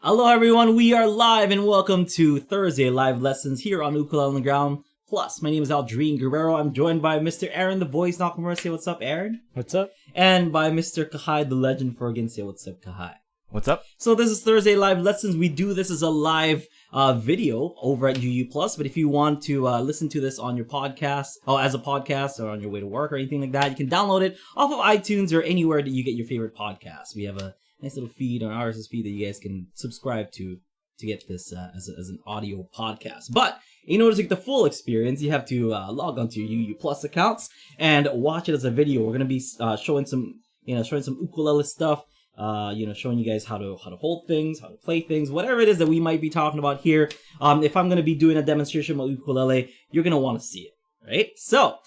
Hello everyone, we are live and welcome to Thursday live lessons here on Ukulele on the Ground. Plus, my name is Aldrine Guerrero. I'm joined by Mr. Aaron, the voice Nakamura. Say what's up, Aaron. What's up? And by Mr. Kahai, the legend for again. Say what's up, Kahai. What's up? So this is Thursday live lessons. We do this as a live video over at UU Plus. But if you want to listen to this on your podcast, as a podcast or on your way to work or anything like that, you can download it off of iTunes or anywhere that you get your favorite podcasts. We have a nice little feed on RSS feed that you guys can subscribe to get this as an audio podcast. But in order to get the full experience, you have to log onto your UU Plus accounts and watch it as a video. We're gonna be showing some ukulele stuff. Showing you guys how to hold things, how to play things, whatever it is that we might be talking about here. If I'm gonna be doing a demonstration of ukulele, you're gonna want to see it, right? So,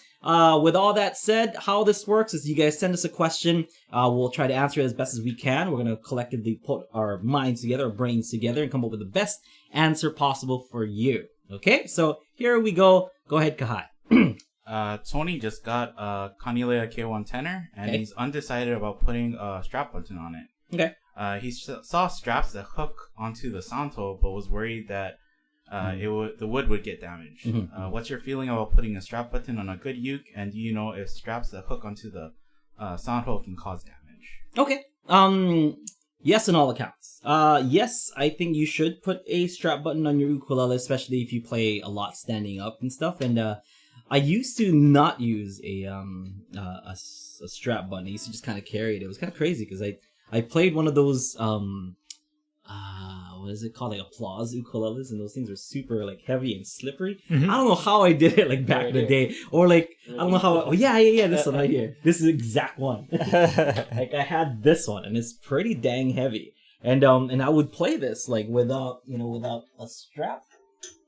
with all that said, how this works is you guys send us a question. We'll try to answer it as best as we can. We're gonna collectively put our minds together, our brains together, and come up with the best answer possible for you. Okay, so here we go. Go ahead, Kahai. Tony just got a Cornelia K1 tenor, and he's undecided about putting a strap button on it. Okay. He saw straps that hook onto the santo, but was worried that the wood would get damaged. Mm-hmm. What's your feeling about putting a strap button on a good uke, and do you know if straps that hook onto the santo can cause damage? Okay. Yes, on all accounts. Yes, I think you should put a strap button on your ukulele, especially if you play a lot standing up and stuff. And I used to not use a strap button. I used to just kind of carry it. It was kind of crazy because I played one of those what is it called, like applause ukuleles, and those things are super like heavy and slippery. Mm-hmm. I don't know how I did it like back in the day, or like I don't know how. Oh yeah, this one right here. This is the exact one. Like I had this one, and it's pretty dang heavy. And I would play this like without a strap,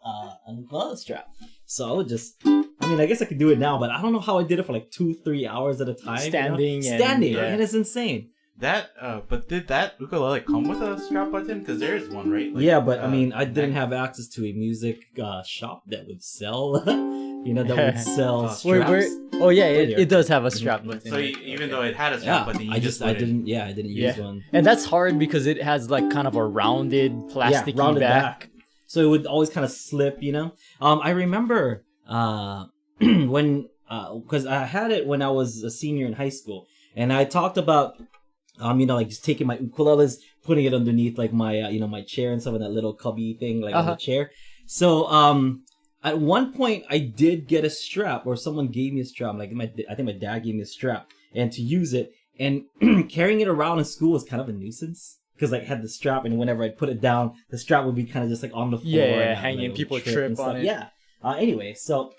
an ukulele strap. So I would just. I mean, I guess I could do it now, but I don't know how I did it for like 2-3 hours at a time. Standing, and it's insane. But did that ukulele come with a strap button? Because there is one, right? Like, yeah, but I mean, I didn't have access to a music shop that would sell, straps. It does have a strap button. So even though it had a strap button, I didn't use one. And that's hard because it has like kind of a rounded plasticky back. So it would always kind of slip, I remember when because I had it when I was a senior in high school, and I talked about like just taking my ukuleles, putting it underneath like my my chair and stuff in that little cubby thing like on the chair. So at one point I did get a strap, or someone gave me a strap. Like I think my dad gave me a strap, and to use it, and carrying it around in school was kind of a nuisance. Because like I had the strap, and whenever I'd put it down, the strap would be kind of just like on the floor. Yeah, hanging. People trip on it. Yeah. Anyway, so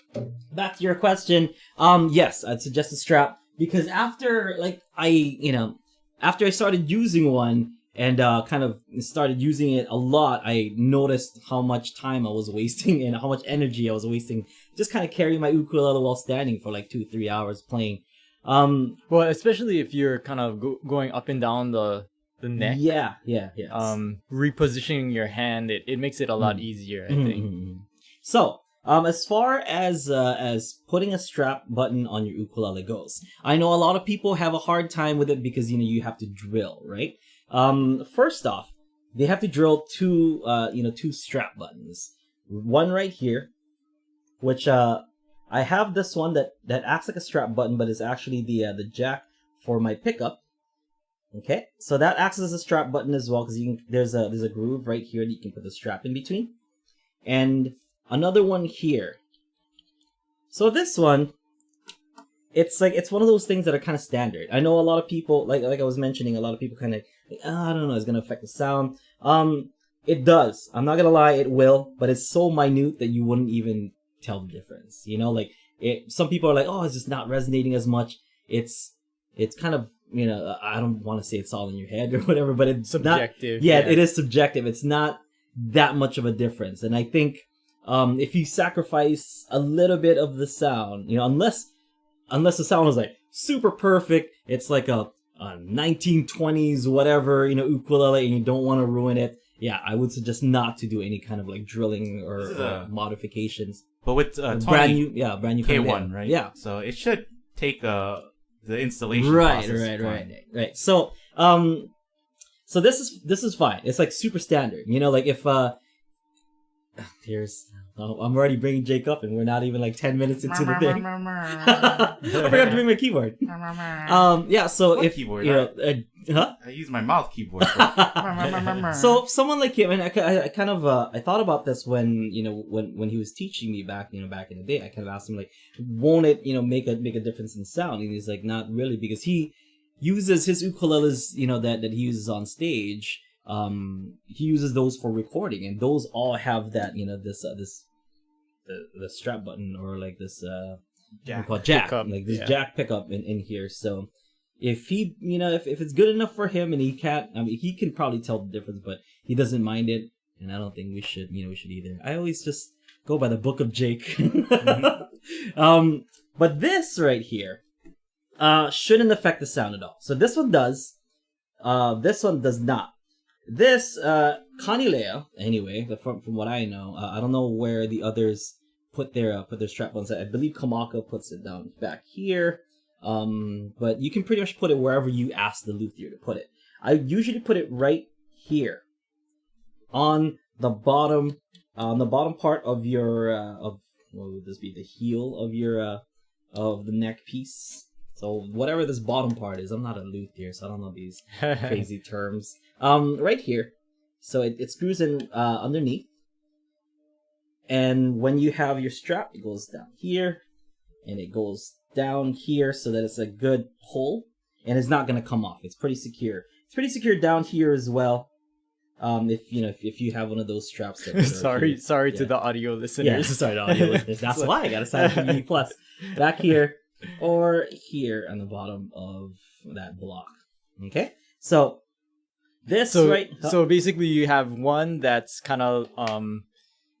back to your question. Yes, I'd suggest a strap because after I started using one and kind of started using it a lot, I noticed how much time I was wasting and how much energy I was wasting just kind of carrying my ukulele while standing for like 2-3 hours playing. Well, especially if you're kind of going up and down the neck. Yeah. Repositioning your hand, it makes it a lot easier, I think. Mm-hmm. So, as far as putting a strap button on your ukulele goes, I know a lot of people have a hard time with it because you have to drill, right? First off, they have to drill two strap buttons. One right here, which I have this one that acts like a strap button, but is actually the jack for my pickup. Okay, so that acts as a strap button as well because there's a groove right here that you can put the strap in between, and another one here. So this one, it's one of those things that are kind of standard. I know a lot of people, like I was mentioning, a lot of people kind of, I don't know, it's gonna affect the sound. It does. I'm not gonna lie, it will, but it's so minute that you wouldn't even tell the difference. Some people are like, oh, it's just not resonating as much. It's kind of, I don't want to say it's all in your head or whatever, but it's subjective. Yeah, it is subjective. It's not that much of a difference, and I think. If you sacrifice a little bit of the sound, unless the sound is like super perfect, it's like a 1920s whatever, ukulele, and you don't want to ruin it. Yeah, I would suggest not to do any kind of like drilling or modifications. But with brand new K1, right? Yeah. So it should take the installation right. process. Right. So So this is fine. It's like super standard. You know, like if I'm already bringing Jake up, and we're not even like 10 minutes into the thing. I forgot to bring my keyboard. Yeah. So What if keyboard? you know, I use my mouth keyboard. So someone like him, and I kind of I thought about this when when he was teaching me back back in the day. I kind of asked him like, won't it make a difference in sound? And he's like, not really, because he uses his ukuleles that he uses on stage. He uses those for recording, and those all have that the strap button, or like this jack pickup, like this jack pickup in here. So if he if it's good enough for him, and he can't, I mean, he can probably tell the difference, but he doesn't mind it, and I don't think we should either. I always just go by the book of Jake. But this right here shouldn't affect the sound at all. So this one does. This one does not. This Kanilea, anyway, from what I know, I don't know where the others put their strap buttons. I believe Kamaka puts it down back here, but you can pretty much put it wherever you ask the luthier to put it. I usually put it right here on the bottom part of your what would this be? The heel of your of the neck piece. So whatever this bottom part is, I'm not a luthier, so I don't know these crazy terms. Right here. So it screws in underneath. And when you have your strap, it goes down here, and it goes down here, so that it's a good pull, and it's not gonna come off. It's pretty secure. It's pretty secure down here as well. If you have one of those straps. Sorry to the audio listeners. Yeah, sorry to audio listeners. That's why I got a sign from Plus back here, or here on the bottom of that block. Okay, so this right. So basically, you have one that's kind of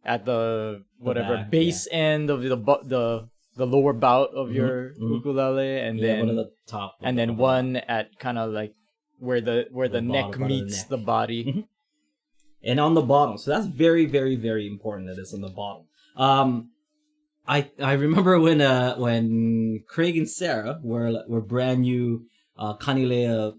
at the back, base end of the lower bout of your ukulele, and then one of the top, and then one at kind of like where the neck meets the body. Mm-hmm. And on the bottom, so that's very, very, very important that it's on the bottom. I remember when Craig and Sarah were brand new Kanilea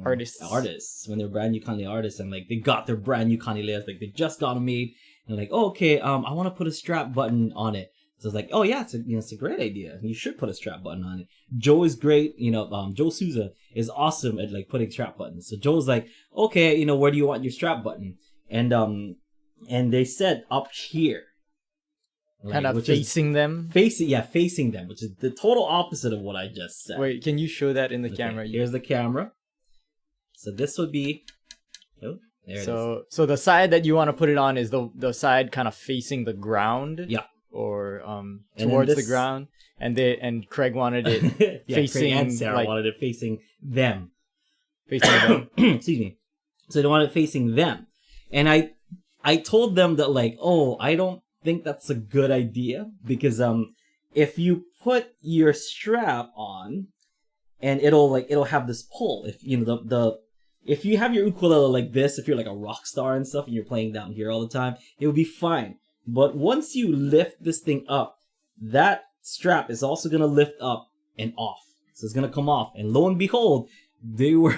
artists when they were brand new Kanilea artists, and like they got their brand new Kanileas, like they just got them made, and like, oh, okay, I want to put a strap button on it. So it's like, oh yeah, it's a great idea. You should put a strap button on it. Joe is great, Joe Souza is awesome at like putting strap buttons. So Joe's like, okay, where do you want your strap button? And they said up here. Kind of facing them? Facing them, which is the total opposite of what I just said. Wait, can you show that in the camera? Here's the camera. So this would be... Oh, there it is. So the side that you want to put it on is the side kind of facing the ground? Yeah. Or towards the ground. And Craig wanted it facing... Craig and Sarah wanted it facing them. Facing them. Excuse me. So they wanted it facing them. And I told them that, like, oh, I don't think that's a good idea, because if you put your strap on, and it'll have this pull. If if you have your ukulele like this, if you're like a rock star and stuff and you're playing down here all the time, it will be fine. But once you lift this thing up, that strap is also gonna lift up and off. So it's gonna come off, and lo and behold, they were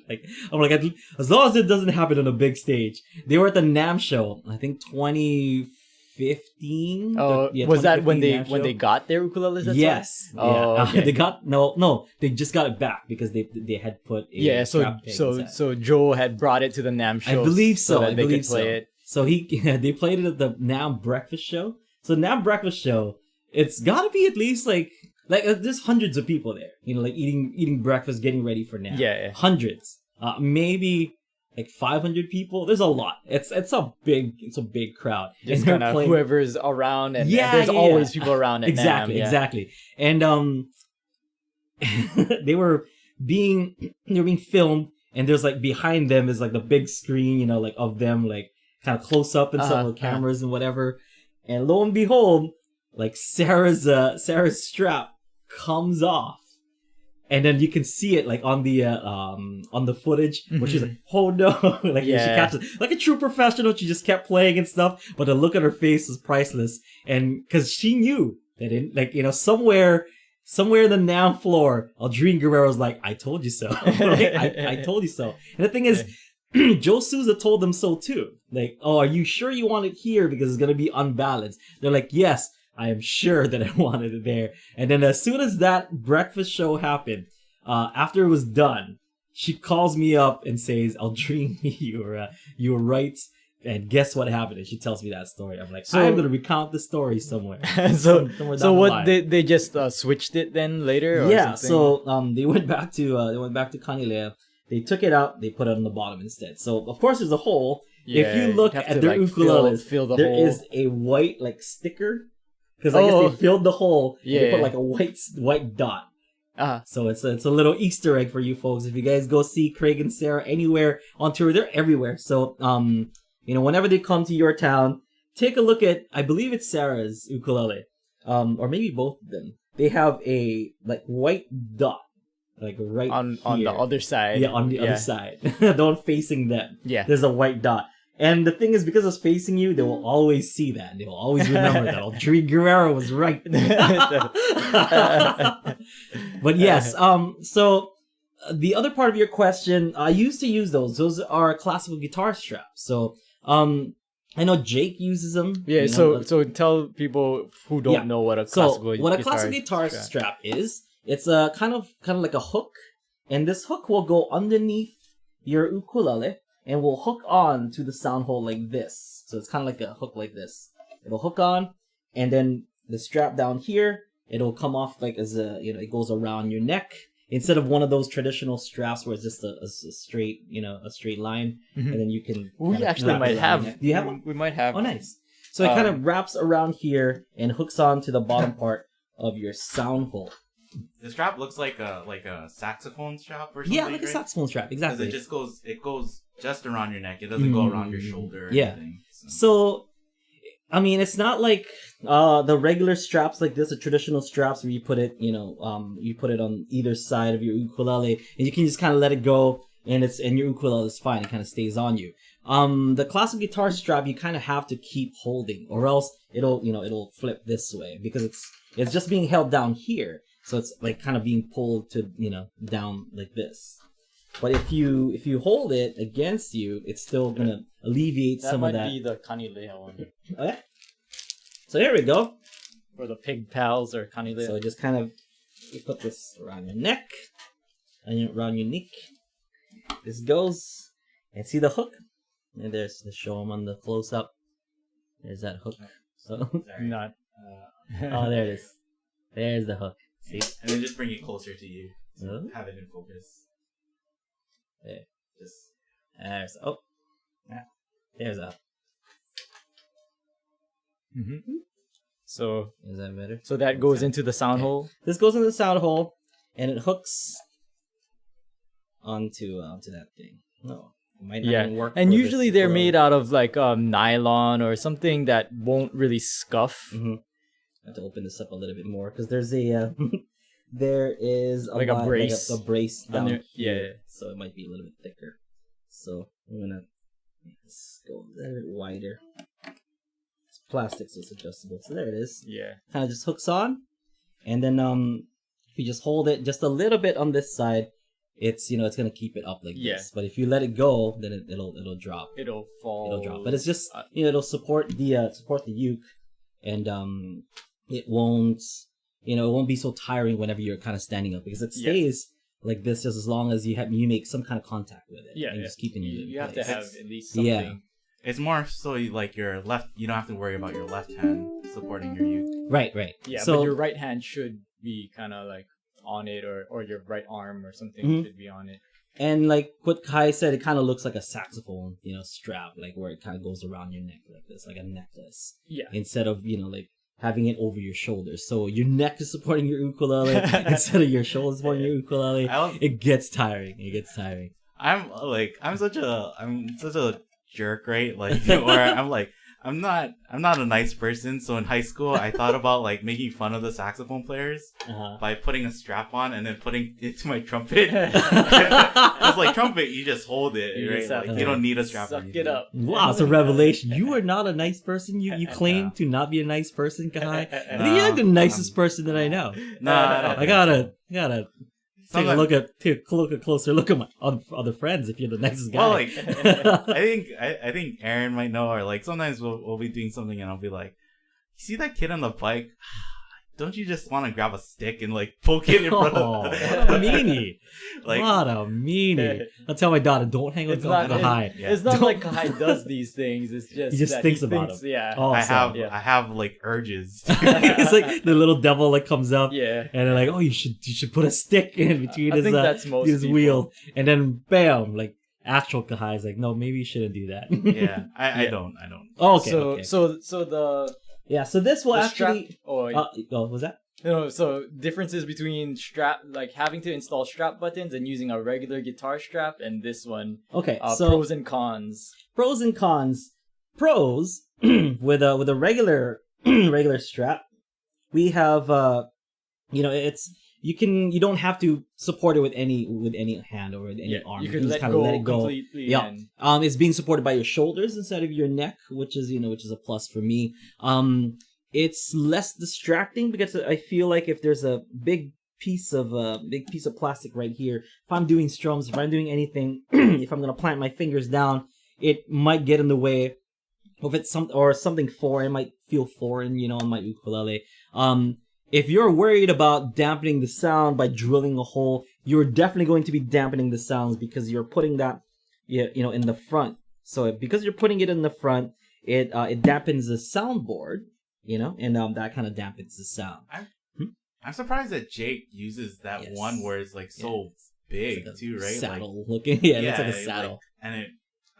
like, I'm like, as long as it doesn't happen on a big stage. They were at the NAMM show, I think 2015. Oh, was that when they got their ukuleles? Yes. Oh, yeah. Okay. They got no. They just got it back because they had put a strap peg inside. So Joe had brought it to the NAMM show. I believe so. That they could play it. So they played it at the NAMM breakfast show. So NAMM breakfast show, it's got to be at least like there's hundreds of people there, like eating breakfast, getting ready for NAMM. Yeah. Hundreds. Maybe like 500 people. There's a lot. It's a big crowd. Just kind of whoever's around, and there's always people around at exactly, NAMM. Exactly. And they were being filmed, and there's like behind them is like the big screen, like of them like kind of close up and some of the cameras and whatever. And lo and behold, like Sarah's strap comes off, and then you can see it like on the footage, where she's like, oh no, like she catches like a true professional. She just kept playing and stuff, but the look on her face was priceless, and because she knew that somewhere somewhere in the NAM floor, Aldrine Guerrero's like, I told you so. Right? I told you so. And the thing is, Joe Souza told them so too. Like, oh, are you sure you want it here because it's gonna be unbalanced? They're like, yes, I am sure that I wanted it there. And then as soon as that breakfast show happened, after it was done, she calls me up and says, Aldrine, you were right. And guess what happened? And she tells me that story. I'm like, I'm gonna recount the story somewhere. So what they just switched it then later? Or yeah. something? So they went back to Kanilea. They took it out. They put it on the bottom instead. So of course there's a hole. Yeah, if you look at their ukuleles, fill the there hole. is a white like sticker because I guess they filled the hole. Yeah. They put like a white dot. So it's a little Easter egg for you folks. If you guys go see Craig and Sarah anywhere on tour, they're everywhere. So whenever they come to your town, take a look at, I believe it's Sarah's ukulele, or maybe both of them. They have a like white dot, like right on here. the other side. Yeah, on the other side. The one facing them. Yeah. There's a white dot. And the thing is, because it's facing you, they will always see that. They will always remember that. Aldrine Guerrero was right. But yes, so the other part of your question, I used to use those. Those are classical guitar straps. So I know Jake uses them. Yeah, so tell people who don't know what a classical guitar strap is. It's a kind of like a hook, and this hook will go underneath your ukulele and will hook on to the sound hole like this. So it's kind of like a hook like this. It'll hook on, and then the strap down here, it'll come off like as it goes around your neck. Instead of one of those traditional straps where it's just a straight, a straight line, and then you can. We actually might have. Do you have one? We might have. Oh, nice. So it kind of wraps around here and hooks on to the bottom part of your sound hole. The strap looks like a saxophone strap or something. Yeah, like a saxophone strap, exactly. Because it goes just around your neck. It doesn't go around your shoulder. Or anything, so I mean, it's not like the regular straps like this, the traditional straps where you put it, you put it on either side of your ukulele, and you can just kind of let it go, and your ukulele is fine. It kind of stays on you. The classic guitar strap you kind of have to keep holding, or else it'll flip this way because it's just being held down here, so it's like kind of being pulled to down like this. But if you hold it against you, it's still gonna alleviate some of that. That might be the Kanilea one. Okay. So here we go. For the pig pals or Kanilea. So just kind of you put this around your neck and around your neck. This goes, and see the hook? And there's the show them on the close up. There's that hook. So not. Oh, there it is. There's the hook. See? And then just bring it closer to you. So have it in focus. There. There's there's a. So is that better? So that goes into the sound hole. This goes into the sound hole, and it hooks onto that thing. No, it might not even work. And usually they're made out of like nylon or something that won't really scuff. I have to open this up a little bit more because there's a. There is a brace. Like a brace down here. Yeah. So it might be a little bit thicker. So I'm gonna make this go a little bit wider. It's plastic, so it's adjustable. So there it is. Yeah. Kind of just hooks on, and then if you just hold it just a little bit on this side, it's it's gonna keep it up like this. But if you let it go, then it'll drop. It'll fall. It'll drop. But it's just it'll support the uke, and it won't. It won't be so tiring whenever you're kind of standing up because it stays like this just as long as you make some kind of contact with it. Yeah, and just keeping it. You have to have at least something. Yeah. It's more so like your left. You don't have to worry about your left hand supporting your uke. Right. Yeah, so, but your right hand should be kind of like on it, or your right arm or something should be on it. And like what Kai said, it kind of looks like a saxophone, strap, like where it kind of goes around your neck like this, like a necklace. Yeah. Instead of like having it over your shoulders, so your neck is supporting your ukulele instead of your shoulders supporting your ukulele. It gets tiring. I'm such a jerk, right? Like, or I'm not a nice person, so in high school I thought about like making fun of the saxophone players by putting a strap on and then putting it to my trumpet. It's like trumpet, you just hold it, right? Like you don't need a strap on. Suck it up. Wow, it's a revelation. You are not a nice person. You claim to not be a nice person, Kai. I think you're the nicest person that I know. No, I gotta take a closer look at my other friends if you're the nicest guy. Well, like, I think Aaron might know, or like sometimes we'll be doing something and I'll be like, "You see that kid on the bike? Don't you just want to grab a stick and like poke it in front of?" What a meanie! Like, what a meanie! I'll tell my daughter, don't hang with Kahai. It's not like Kahai does these things. It's just he just thinks about them. Yeah. Oh, I have like urges. It's like the little devil like comes up, Yeah. and they're like, "Oh, you should put a stick in between his his wheel," and then bam, like actual Kahai is like, "No, maybe you shouldn't do that." Yeah, I don't. Oh, okay. So the So this will the actually. strap, was that? No, so differences between strap, like having to install strap buttons and using a regular guitar strap, and this one. Okay, so pros and cons. Pros and cons. Pros with a regular regular strap, we have you don't have to support it with any hand or with any arm. You can just let let it go completely. Yeah. It's being supported by your shoulders instead of your neck, which is a plus for me. It's less distracting because I feel like if there's a big piece of plastic right here, if I'm doing strums, if I'm doing anything, if I'm gonna plant my fingers down, it might get in the way of something foreign. It might feel foreign, on my ukulele. If you're worried about dampening the sound by drilling a hole, you're definitely going to be dampening the sounds because you're putting that, in the front. So because you're putting it in the front, it dampens the soundboard. And that kind of dampens the sound. I'm surprised that Jake uses that one where it's like so big like too, right? Saddle looking. Yeah, it looks like a saddle. And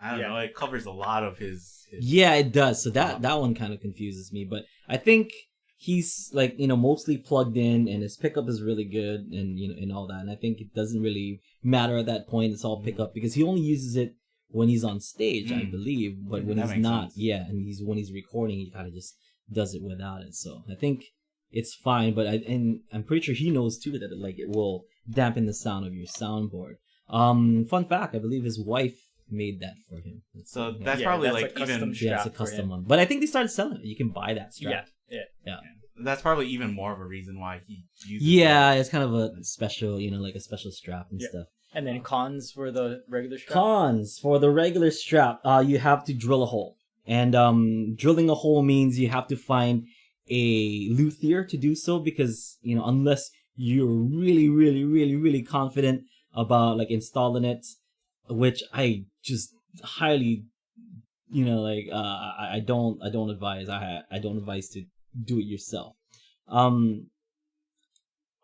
I don't know, it covers a lot of his Yeah, it does. So that one kind of confuses me, but I think he's like, mostly plugged in and his pickup is really good and and all that. And I think it doesn't really matter at that point. It's all pickup because he only uses it when he's on stage, I believe. But when he's not, and when he's recording, he kind of just does it without it. So I think it's fine, but I'm pretty sure he knows too that it will dampen the sound of your soundboard. Fun fact, I believe his wife made that for him. So that's probably that's like it's a custom one. But I think they started selling it. You can buy that strap. Yeah. That's probably even more of a reason why he uses it. It's kind of a special, like a special strap and stuff. And then cons for the regular strap? Cons for the regular strap, you have to drill a hole. And drilling a hole means you have to find a luthier to do so because, unless you're really, really, really, really confident about like installing it, which I just highly, I don't advise. I don't advise to do it yourself.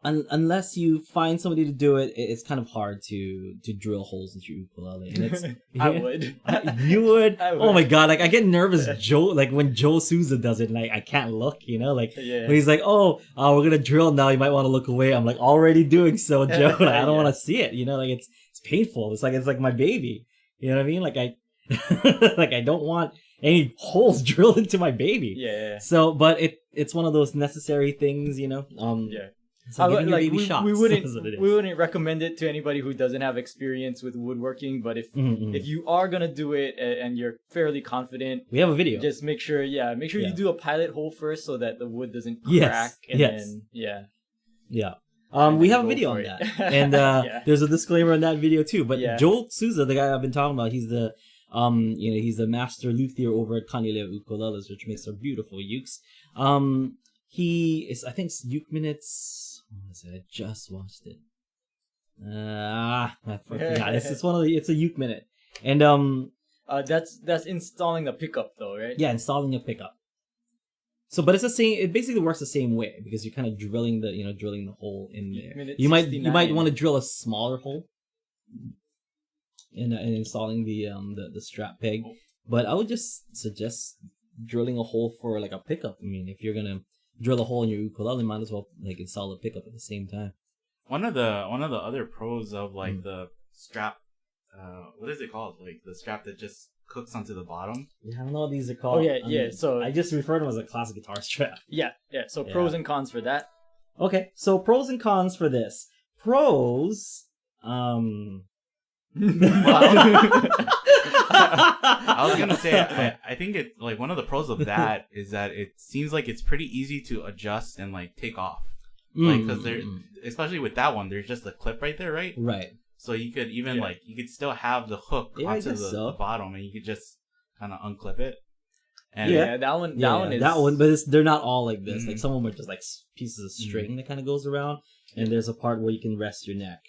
Unless you find somebody to do it, it's kind of hard to drill holes into your ukulele. And it's, I would. You would? I would. Oh my god! Like I get nervous. When Joe Souza does it, like I can't look. When he's like, "Oh, we're gonna drill now. You might want to look away." I'm like already doing so, Joe. Like, I don't want to see it. It's painful. It's like my baby. You know what I mean? Like I don't want any holes drilled into my baby. Yeah. So, but it's one of those necessary things. Yeah. So we wouldn't recommend it to anybody who doesn't have experience with woodworking, but if you are gonna do it and you're fairly confident, we have a video. Just make sure you do a pilot hole first so that the wood doesn't crack. We have a video on that, and there's a disclaimer on that video too. But Joel Souza, the guy I've been talking about, he's the he's the master luthier over at Ukulele Ukuleles, which makes a beautiful ukes. He is, I think, Uke Minutes. I just watched it. I forgot. It's one of the. It's a Uke Minute, and that's installing the pickup though, right? Yeah, installing a pickup. So, but it's the same. It basically works the same way because you're kind of drilling the hole in there. You might want to drill a smaller hole, and installing the strap peg. But I would just suggest drilling a hole for like a pickup. I mean, if you're gonna drill a hole in your ukulele, might as well like install a pickup at the same time. One of the other pros of like the strap, what is it called? Like the strap that just hooks onto the bottom. Yeah, I don't know what these are called. Oh yeah, I mean, so I just refer to them as a classic guitar strap. yeah. So pros and cons for that. Okay, so pros and cons for this. Pros, I was gonna say, I think it like one of the pros of that is that it seems like it's pretty easy to adjust and like take off. Like, because there, especially with that one, there's just a clip right there, right? Right. So you could even like you could still have the hook onto the bottom, and you could just kind of unclip it. And that one is that one, but they're not all like this. Like some of them are just like pieces of string that kind of goes around, and there's a part where you can rest your neck.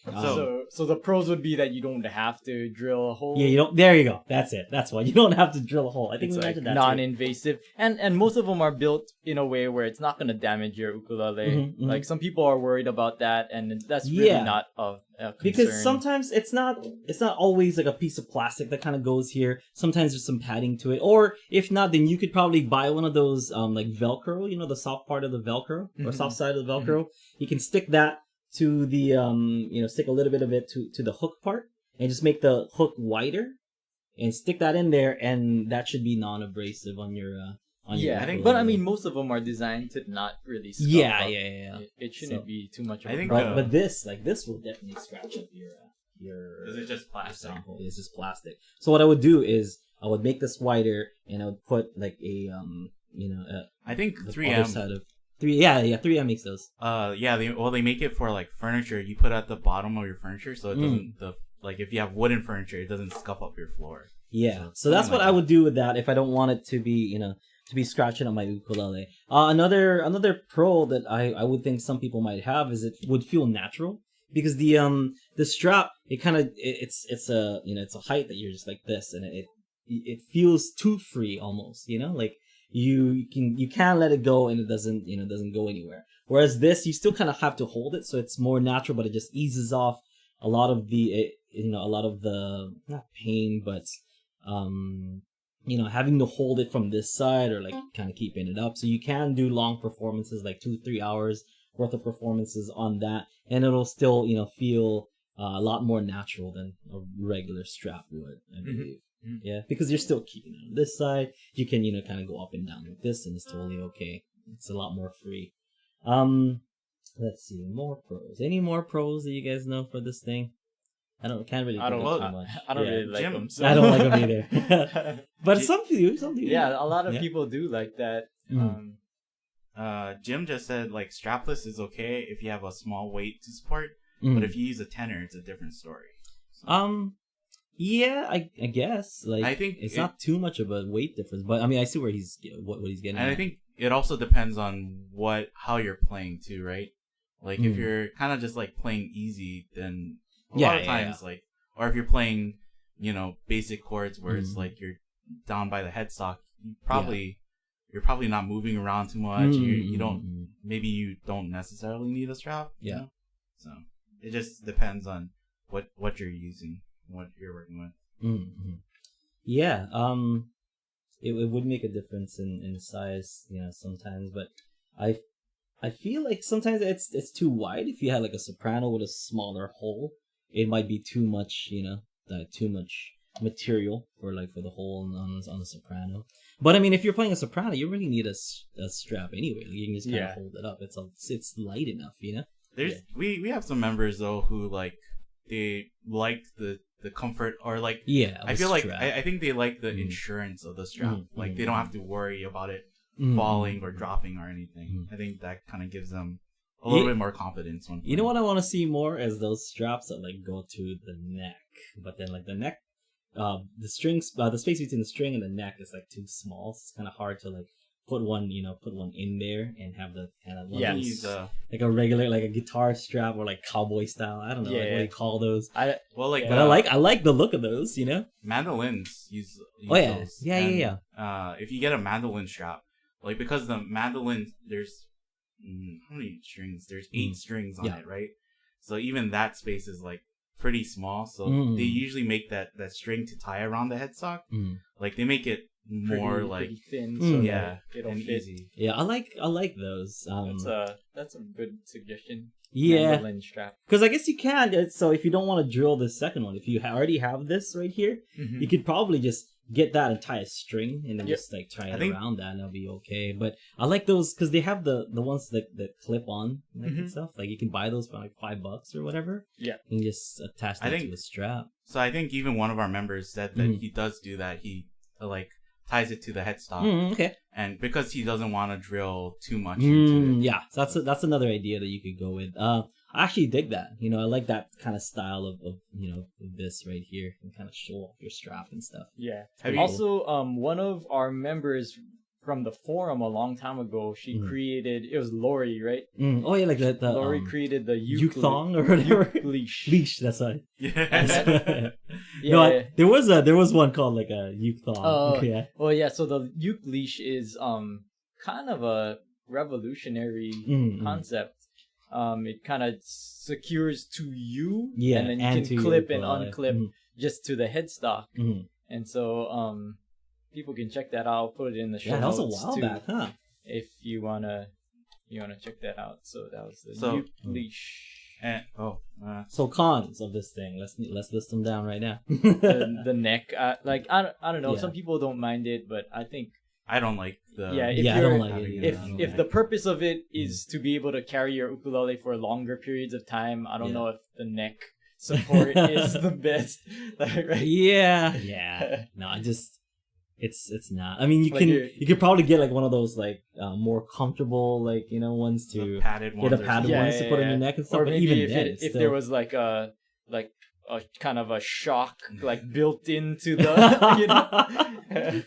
So the pros would be that you don't have to drill a hole. Yeah, you don't. There you go. That's it. That's why you don't have to drill a hole. I think It's we like mentioned that. non-invasive, and most of them are built in a way where it's not going to damage your ukulele. Like some people are worried about that, and that's really not a concern. Because sometimes it's not always like a piece of plastic that kind of goes here. Sometimes there's some padding to it, or if not, then you could probably buy one of those like Velcro. You know, the soft part of the Velcro or soft side of the Velcro. You can stick that to the stick a little bit of it to the hook part and just make the hook wider and stick that in there, and that should be non-abrasive on your I think, but I mean most of them are designed to not really scuff up. It shouldn't be too much of a problem. But this will definitely scratch up your is it just plastic? It's just plastic. So what I would do is I would make this wider and I would put like I think the 3M side of 3M makes those. They make it for like furniture. You put it at the bottom of your furniture so it doesn't if you have wooden furniture, it doesn't scuff up your floor. Yeah, so that's what I would do with that if I don't want it to be to be scratching on my ukulele. Another pro that I would think some people might have is it would feel natural, because the strap, it kind of it's a it's a height that you're just like this, and it feels too free almost, like you can let it go and it doesn't go anywhere. Whereas this, you still kind of have to hold it, so it's more natural, but it just eases off a lot of the not pain, but having to hold it from this side or like kind of keeping it up. So you can do long performances, like 2-3 hours worth of performances on that, and it'll still feel a lot more natural than a regular strap would, I believe. Yeah, because you're still keeping it on this side. You can kind of go up and down like this, and it's totally okay. It's a lot more free. Let's see, more pros. Any more pros that you guys know for this thing? I can't really think of too much. I don't really like them. So. I don't like them either. But some people. Yeah, a lot of people do like that. Jim just said like strapless is okay if you have a small weight to support, but if you use a tenor, it's a different story. So. Yeah, I guess. Like, I think it's not too much of a weight difference, but I mean, I see where what he's getting. And at. I think it also depends on how you're playing too, right? Like if you're kind of just like playing easy, then a lot of times like, or if you're playing, basic chords where it's like you're down by the headstock, you're probably not moving around too much. You don't necessarily need a strap. Yeah. So it just depends on what you're using, what you're working with. Yeah. It would make a difference in size, sometimes, but I feel like sometimes it's too wide. If you had like a soprano with a smaller hole, it might be too much, too much material for the hole on the soprano. But I mean, if you're playing a soprano, you really need a strap anyway. Like, you can just kind of hold it up. It's light enough, We have some members though who like they like the comfort, or like I feel like I think they like the insurance of the strap. Like they don't have to worry about it falling or dropping or anything. I think that kind of gives them a little bit more confidence when playing. You know what I want to see more is those straps that like go to the neck, but then like the neck, the strings, the space between the string and the neck is like too small. So it's kind of hard to like put one in there and have the kind of like a regular, like a guitar strap or like cowboy style. I don't know, what do you call those? I like the look of those. Mandolins use those. Yeah. If you get a mandolin strap, like because the mandolin, there's how many strings? There's 8 strings on it, right? So even that space is like pretty small. So they usually make that string to tie around the headstock. Like they make it more like pretty thin, Mm. so yeah, that it'll and fit. easy. Yeah, I like those. That's a good suggestion. Yeah, Mandolin strap. because I guess you can. So if you don't want to drill the second one, if you already have this right here, Mhm. you could probably just get that and tie a string and then Yep. just like tie I it think- around that and it'll be okay. But I like those because they have the ones that clip on like, and Mhm. stuff. Like you can buy those for like $5 or whatever. Yeah. And just attach I that think- to a strap. So I think even one of our members said that Mhm. he does do that. He like ties it to the headstock, Okay. and because he doesn't want to drill too much into it. Yeah, so that's another idea that you could go with. I actually dig that. You know, I like that kind of style of this right here and kind of show off your strap and stuff. Yeah. Have you- Also, one of our members from the forum a long time ago, she Mhm. created. It was Lori, right? Oh yeah, like the Lori created the uke thong or whatever. leash. Leash. That's right. Yeah. Yeah. No, there was one called like a uke thong. Oh, Yeah. Well, yeah. So the uke leash is kind of a revolutionary Mm. concept. It kind of secures to you, Yeah, and then you and to can your clip and ukulele. unclip Mhm. just to the headstock. Mhm. And so people can check that out. I'll put it in the show Yeah, that was a notes while too, back, huh? if you wanna check that out. So that was the So- uke leash. And, So cons of this thing. Let's list them down right now. the neck, I don't know. Yeah. Some people don't mind it, but I think I don't like the. Yeah, if yeah, I you're- don't like it. having Either. it I don't if like the it. purpose of it is to be able to carry your ukulele for longer periods of time, I don't Yeah. know if the neck support is the best. Like, right? Yeah. No, it's not. I mean, Like you could probably get like one of those like more comfortable like ones the to padded get ones. a or padded something. ones to put on your neck and stuff. Or But maybe even if then, if there was like a kind of a shock like built into the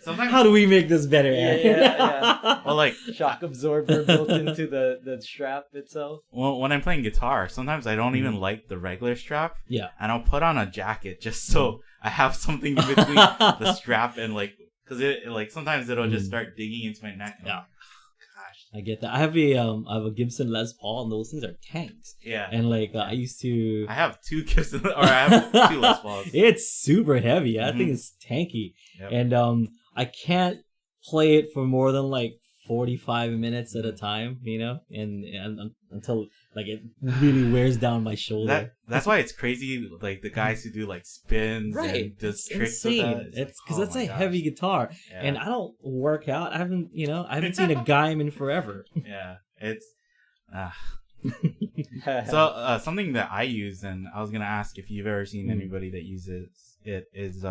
Sometimes, how do we make this better? Yeah. well, like shock absorber built into the strap itself. when I'm playing guitar, sometimes I don't even like the regular strap, Yeah. and I'll put on a jacket just so I have something in between the strap and like, because it like sometimes it'll just start digging into my neck. And I'm Yeah. like, gosh. I get that. I have a Gibson Les Paul, and those things are tanks. Yeah. And like I used to. I have two Gibson, or I have two Les Pauls. It's super heavy. I think Mhm. it's tanky, Yep. and I can't play it for more than like 45 minutes at a time. And until like it really wears down my shoulder. That's why it's crazy, like the guys who do like spins Right, and does it's tricks insane. with that. It's because oh that's my a gosh. heavy guitar, Yeah. and I don't work out. I haven't seen a Gaim in forever. Yeah, it's so something that I use, and I was gonna ask if you've ever seen anybody that uses it is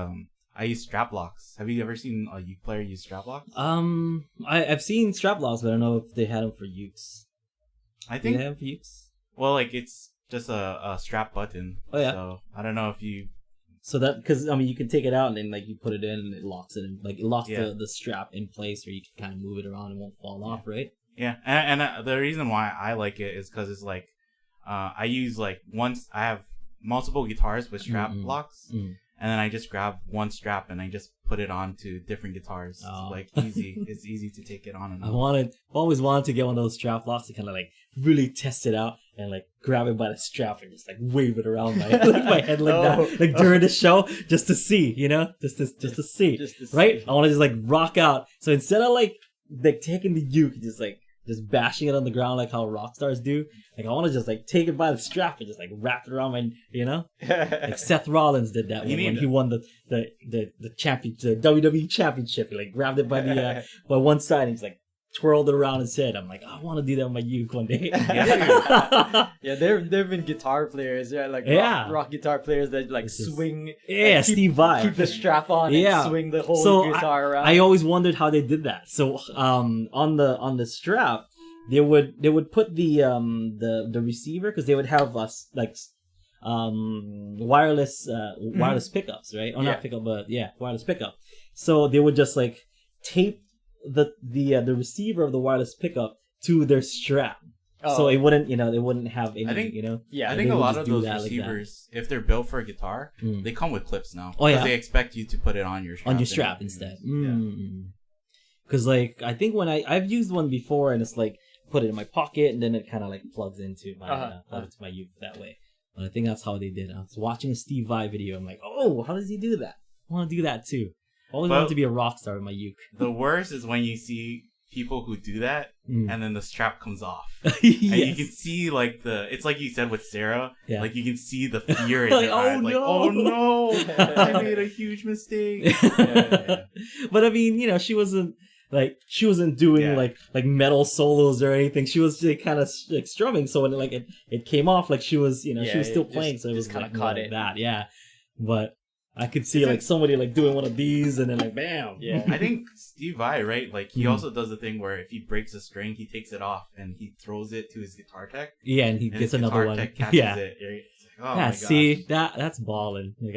I use strap locks. Have you ever seen a uke player use strap locks? I've seen strap locks, but I don't know if they had them for ukes. I Do think they have for ukes? well, like it's just a strap button. Oh, yeah. So I don't know if you. So that because you can take it out and then like you put it in and it locks it in, like it locks Yeah. the strap in place where you can kind of move it around and won't fall off, right? Yeah, and the reason why I like it is because it's like I use like I have multiple guitars with strap locks. Mm. And then I just grab one strap and I just put it onto different guitars. Oh. Like easy. It's easy to take it on and off. Always wanted to get one of those strap locks to kind of like really test it out and like grab it by the strap and just like wave it around my my head like that, like during the show, just to see, just to see, right? See. I want to just like rock out. So instead of like taking the uke, just bashing it on the ground like how rock stars do, like I want to just like take it by the strap and just like wrap it around my, like Seth Rollins did that when he won the championship, the WWE championship. He like grabbed it by the by one side and he's like twirled it around his head. I'm like, I want to do that with my uke one day. Yeah, there've been guitar players, like rock guitar players that like swing. Yeah, like, Steve Vai. Keep the strap on and swing the whole guitar around. I always wondered how they did that. So on the strap, they would put the receiver, because they would have wireless pickups, right? Or not pickup, but wireless pickup. So they would just like tape the receiver of the wireless pickup to their strap. So it wouldn't, they wouldn't have any, I think, Yeah, I think they a would lot just of do those that like receivers, if they're built for a guitar, they come with clips now. Oh, yeah. They expect you to put it on your strap. on your strap instead. Yeah. Because like I think when I've used one before and it's like put it in my pocket and then it kind of like plugs into my uke that way. But I think that's how they did it. I was watching a Steve Vai video. I'm like, oh, how does he do that? I want to do that too. always wanted to be a rock star with my uke. The worst is when you see people who do that and then the strap comes off. Yes. And you can see like it's like you said with Sarah, like you can see the fear in Like, her eyes. oh, Like, no. oh no, I made a huge mistake. But I mean, she wasn't doing like metal solos or anything. She was just kind of like strumming. So when it came off, like she was, she was still playing. So it was kind like of caught like it. that. Yeah. But I could see like somebody like doing one of these and then like bam. Yeah. I think Steve Vai, right? Like he also does the thing where if he breaks a string, he takes it off and he throws it to his guitar tech. Yeah, and he gets another one. Tech catches it. It's like, oh my gosh. See that's balling. Like,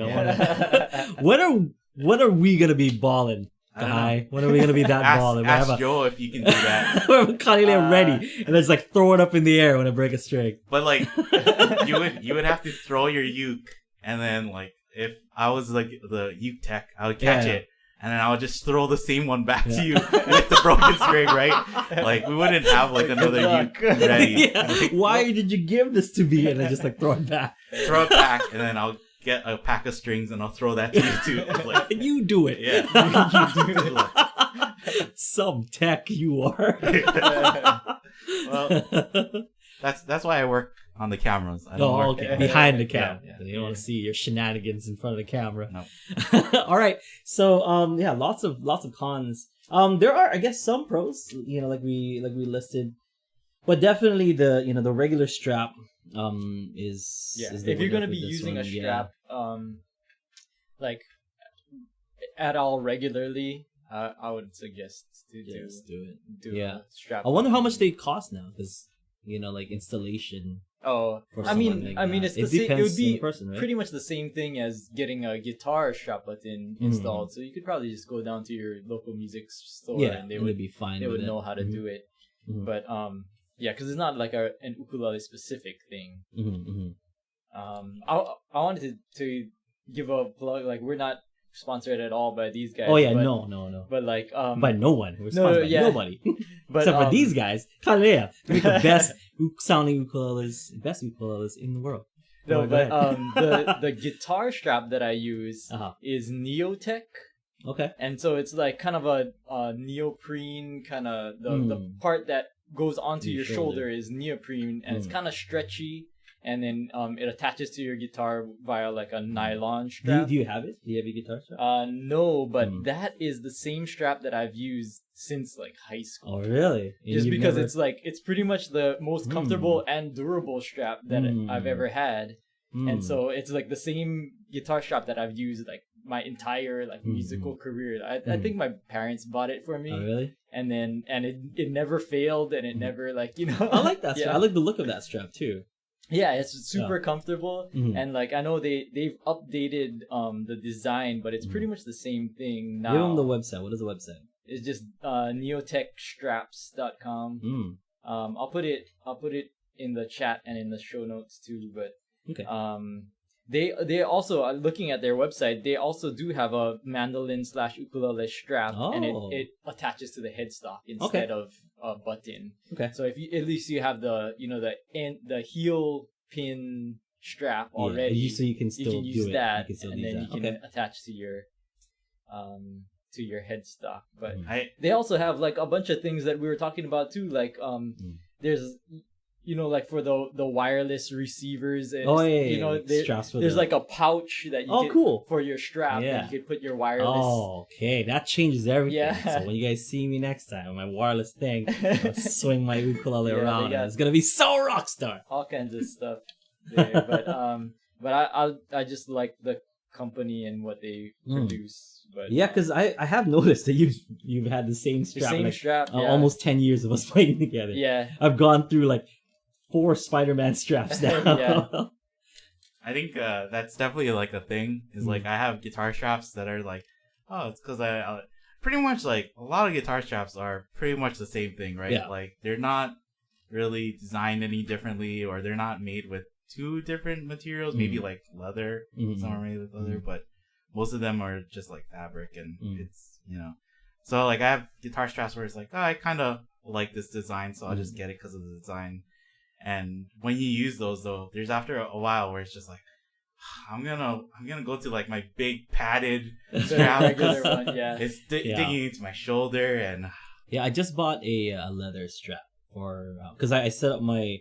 when are we gonna be balling? Guy, when are we gonna be that balling? Ask Joe if you can do that. We're ukulele ready, and just like throw it up in the air when I break a string. But like, you would have to throw your uke, and then like if I was like the uke tech, I would catch it, and then I would just throw the same one back to you with the broken string, right? Like we wouldn't have like another uke ready. Like, why did you give this to me? And then just like throw it back. Throw it back, and then I'll get a pack of strings and I'll throw that to you too. Like, you do it. Yeah. You do it. Some tech you are. Well, that's why I work on the cameras. I don't work behind the camera. Yeah. You don't want to see your shenanigans in front of the camera. No. All right. So lots of cons. There are, I guess, some pros. Like we listed, but definitely the regular strap is the if you're winner gonna for be this using one. a strap like at all regularly, I would suggest to do a strap. I wonder how much they cost now, because like installation. Oh, for I mean, something like it's that. the same. It would be on the person, right? pretty much the same thing as getting a guitar strap button installed. So you could probably just go down to your local music store and they would be fine. They would know how to do it. But yeah, because it's not like an ukulele specific thing. I wanted to give a plug. Like, we're not sponsored at all by these guys. Oh yeah, but, no. But like by no one. We're sponsored by nobody. But, except for these guys. Kalea, make the best sounding ukuleles in the world. No, but the guitar strap that I use is Neotech. Okay. And so it's like kind of a neoprene kind of the part that goes onto your shoulder is neoprene, and it's kind of stretchy, and then it attaches to your guitar via like a nylon strap. Do you have it? Do you have a guitar strap? No, but that is the same strap that I've used since like high school. Oh, really? Just because it's pretty much the most comfortable and durable strap that I've ever had. And so it's like the same guitar strap that I've used like my entire like musical career. I think my parents bought it for me. Oh, really? And it never failed, and it never like I like that strap. I like the look of that strap too. Yeah, it's super comfortable, and like I know they've updated the design, but it's pretty much the same thing now. Give them the website. What is the website? It's just neotechstraps.com. I'll put it in the chat and in the show notes too. But okay. They also, looking at their website, they also do have a mandolin/ukulele strap, and it attaches to the headstock instead of a button. Okay. So if you at least you have the the heel pin strap already, so you can still use that, and then you can okay. attach to your headstock. But they also have like a bunch of things that we were talking about too, like there's like for the wireless receivers. There's like a pouch that you for your strap that you could put your wireless. Oh, okay, that changes everything. Yeah. So when you guys see me next time with my wireless thing, I'll swing my ukulele around. And it's gonna be so rock star. All kinds of stuff there, but I just like the company and what they produce. But yeah, because I have noticed that you've had the same strap. Almost 10 years of us playing together. Yeah, I've gone through like 4 Spider-Man straps now. Yeah. I think that's definitely like a thing. Is like I have guitar straps that are like, it's because I pretty much like a lot of guitar straps are pretty much the same thing, right? Yeah. Like they're not really designed any differently, or they're not made with 2 different materials. Maybe like leather. Some are made with leather, but most of them are just like fabric, and it's So like I have guitar straps where it's like, I kind of like this design, so I'll just get it because of the design. And when you use those, though, there's after a while where it's just like, I'm gonna go to like my big padded The strap. regular one, yeah. It's digging into my shoulder, and Yeah, I just bought a leather strap for because I set up my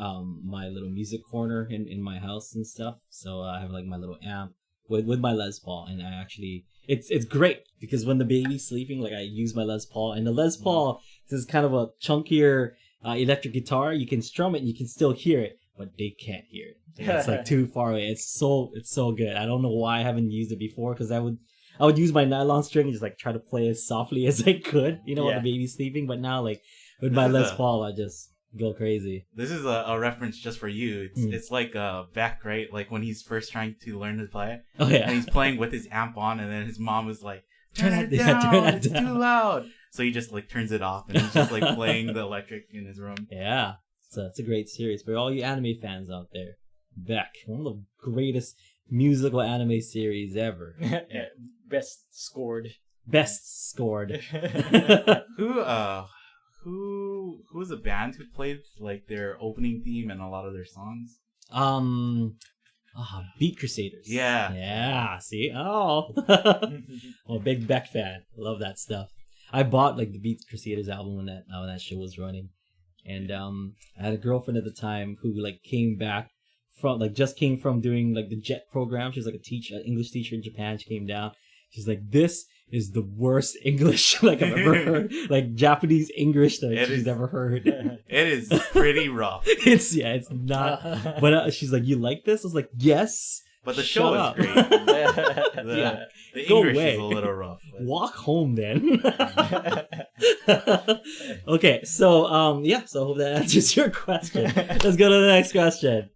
my little music corner in my house and stuff. So I have like my little amp with my Les Paul, and I actually it's great because when the baby's sleeping, like I use my Les Paul, and the Les Paul is kind of a chunkier electric guitar. You can strum it, and you can still hear it, but they can't hear it. It's like too far away. It's so good. I don't know why I haven't used it before because I would use my nylon string and just like try to play as softly as I could, when the baby's sleeping. But now, like with my Les Paul, I just go crazy. This is a reference just for you. It's like Beck, right? Like when he's first trying to learn to play. Oh yeah. And he's playing with his amp on, and then his mom was like, Turn it that down, down. it's too loud. So he just like turns it off, and he's just like playing the electric in his room. Yeah. It's a great series for all you anime fans out there. Beck, one of the greatest musical anime series ever. Yeah, best scored. Who was a band who played like their opening theme and a lot of their songs? Beat Crusaders. Yeah. See? Oh. I'm a big Beck fan. Love that stuff. I bought like the Beat Crusaders album when that show was running. And I had a girlfriend at the time who like came from doing like the JET program. She was like an English teacher in Japan. She came down. She's like, this is the worst English like I've ever heard. Like Japanese English that she's ever heard. It is pretty rough. It's not. But she's like, you like this? I was like, yes. But the show is great. The English is a little rough. But... Walk home then. Okay, so so I hope that answers your question. Let's go to the next question.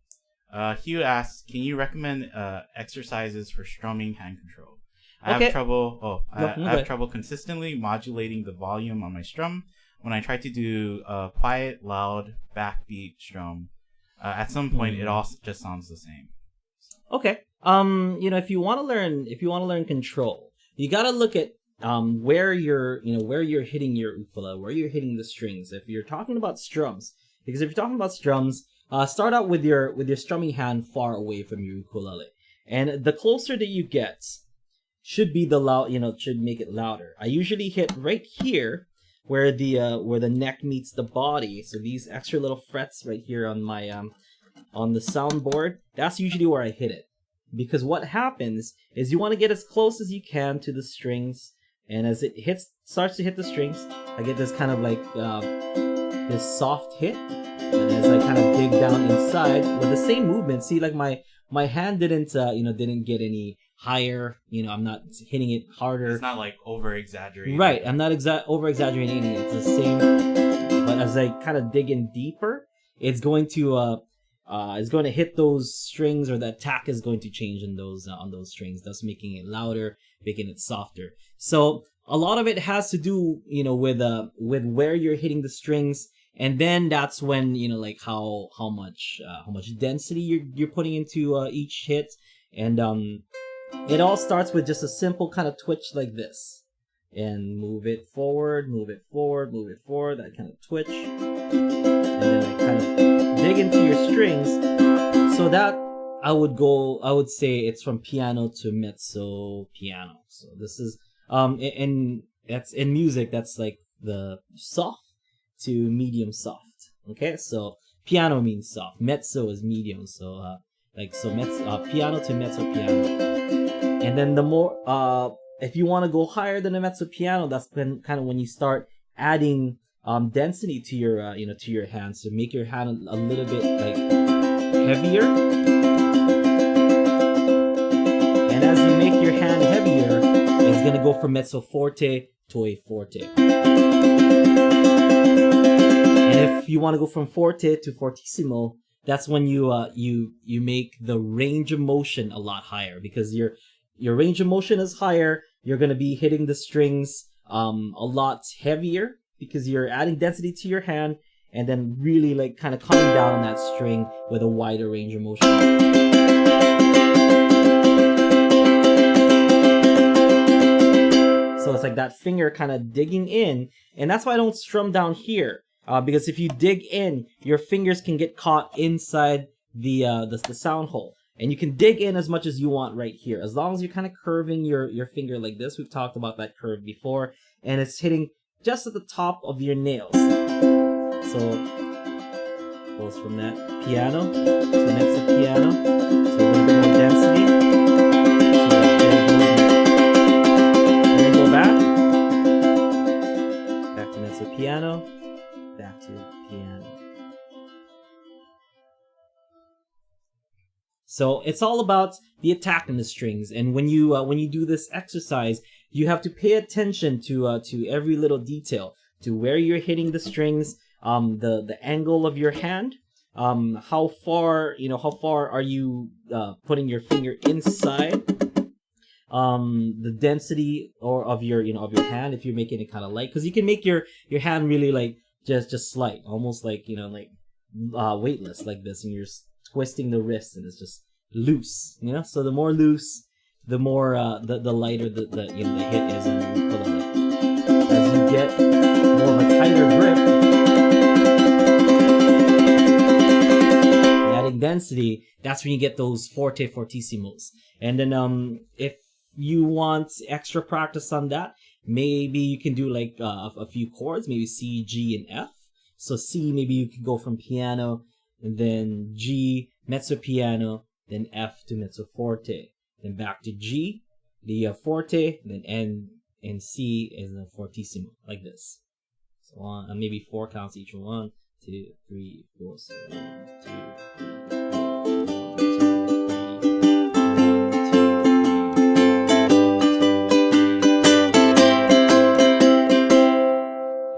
Hugh asks, can you recommend exercises for strumming hand control? I have trouble consistently modulating the volume on my strum when I try to do a quiet, loud, backbeat strum. At some point, it all just sounds the same. Okay. If you want to learn control, you gotta look at where you're hitting your ukulele, where you're hitting the strings. If you're talking about strums, start out with your strumming hand far away from your ukulele, and the closer that you get, should be the loud. Should make it louder. I usually hit right here where the neck meets the body. So these extra little frets right here on my on the soundboard, that's usually where I hit it. Because what happens is you want to get as close as you can to the strings, and as it starts to hit the strings, I get this kind of like this soft hit, and as I kind of dig down inside with the same movement, see, like my hand didn't get any higher. I'm not hitting it harder. It's not like over exaggerating. Right, I'm not over exaggerating anything. It's the same, but as I kind of dig in deeper, it's going to hit those strings, or the attack is going to change on those strings, thus making it louder, making it softer. So a lot of it has to do, with where you're hitting the strings, and then that's when like how much density you're putting into each hit, and it all starts with just a simple kind of twitch like this, and move it forward, that kind of twitch, and then I kind of dig into your strings. So that I would say it's from piano to mezzo piano. So this is and that's in music, that's like the soft to medium soft. Okay, so piano means soft, mezzo is medium, so piano to mezzo piano. And then the more if you want to go higher than a mezzo piano, that's kind of when you start adding density to your hand, so make your hand a little bit like heavier, and as you make your hand heavier, it's gonna go from mezzo forte to a forte. And if you want to go from forte to fortissimo, that's when you make the range of motion a lot higher, because your range of motion is higher. You're gonna be hitting the strings a lot heavier, because you're adding density to your hand, and then really like kind of coming down on that string with a wider range of motion. So it's like that finger kind of digging in, and that's why I don't strum down here, because if you dig in, your fingers can get caught inside the sound hole. And you can dig in as much as you want right here, as long as you're kind of curving your finger like this. We've talked about that curve before, and it's hitting just at the top of your nails. So goes from that piano to next to piano, so a little bit more density. So then go back to next to piano, back to piano. So it's all about the attack in the strings, and when you do this exercise, you have to pay attention to every little detail, to where you're hitting the strings, the angle of your hand, how far are you putting your finger inside, the density of your hand, if you're making it kind of light, because you can make your hand really like just slight, almost like weightless like this, and you're twisting the wrist and it's just loose, so the more loose, the more the lighter the hit is on the ukulele. As you get more of a tighter grip, adding density, that's when you get those forte fortissimos. And then if you want extra practice on that, maybe you can do like a few chords, maybe C, G, and F. So C, maybe you could go from piano, and then G, mezzo piano, then F to mezzo forte, then back to G, the forte, and then N and C is a fortissimo, like this. So maybe 4 counts each. 1, 2, 3, 4. So 1, 2, 3.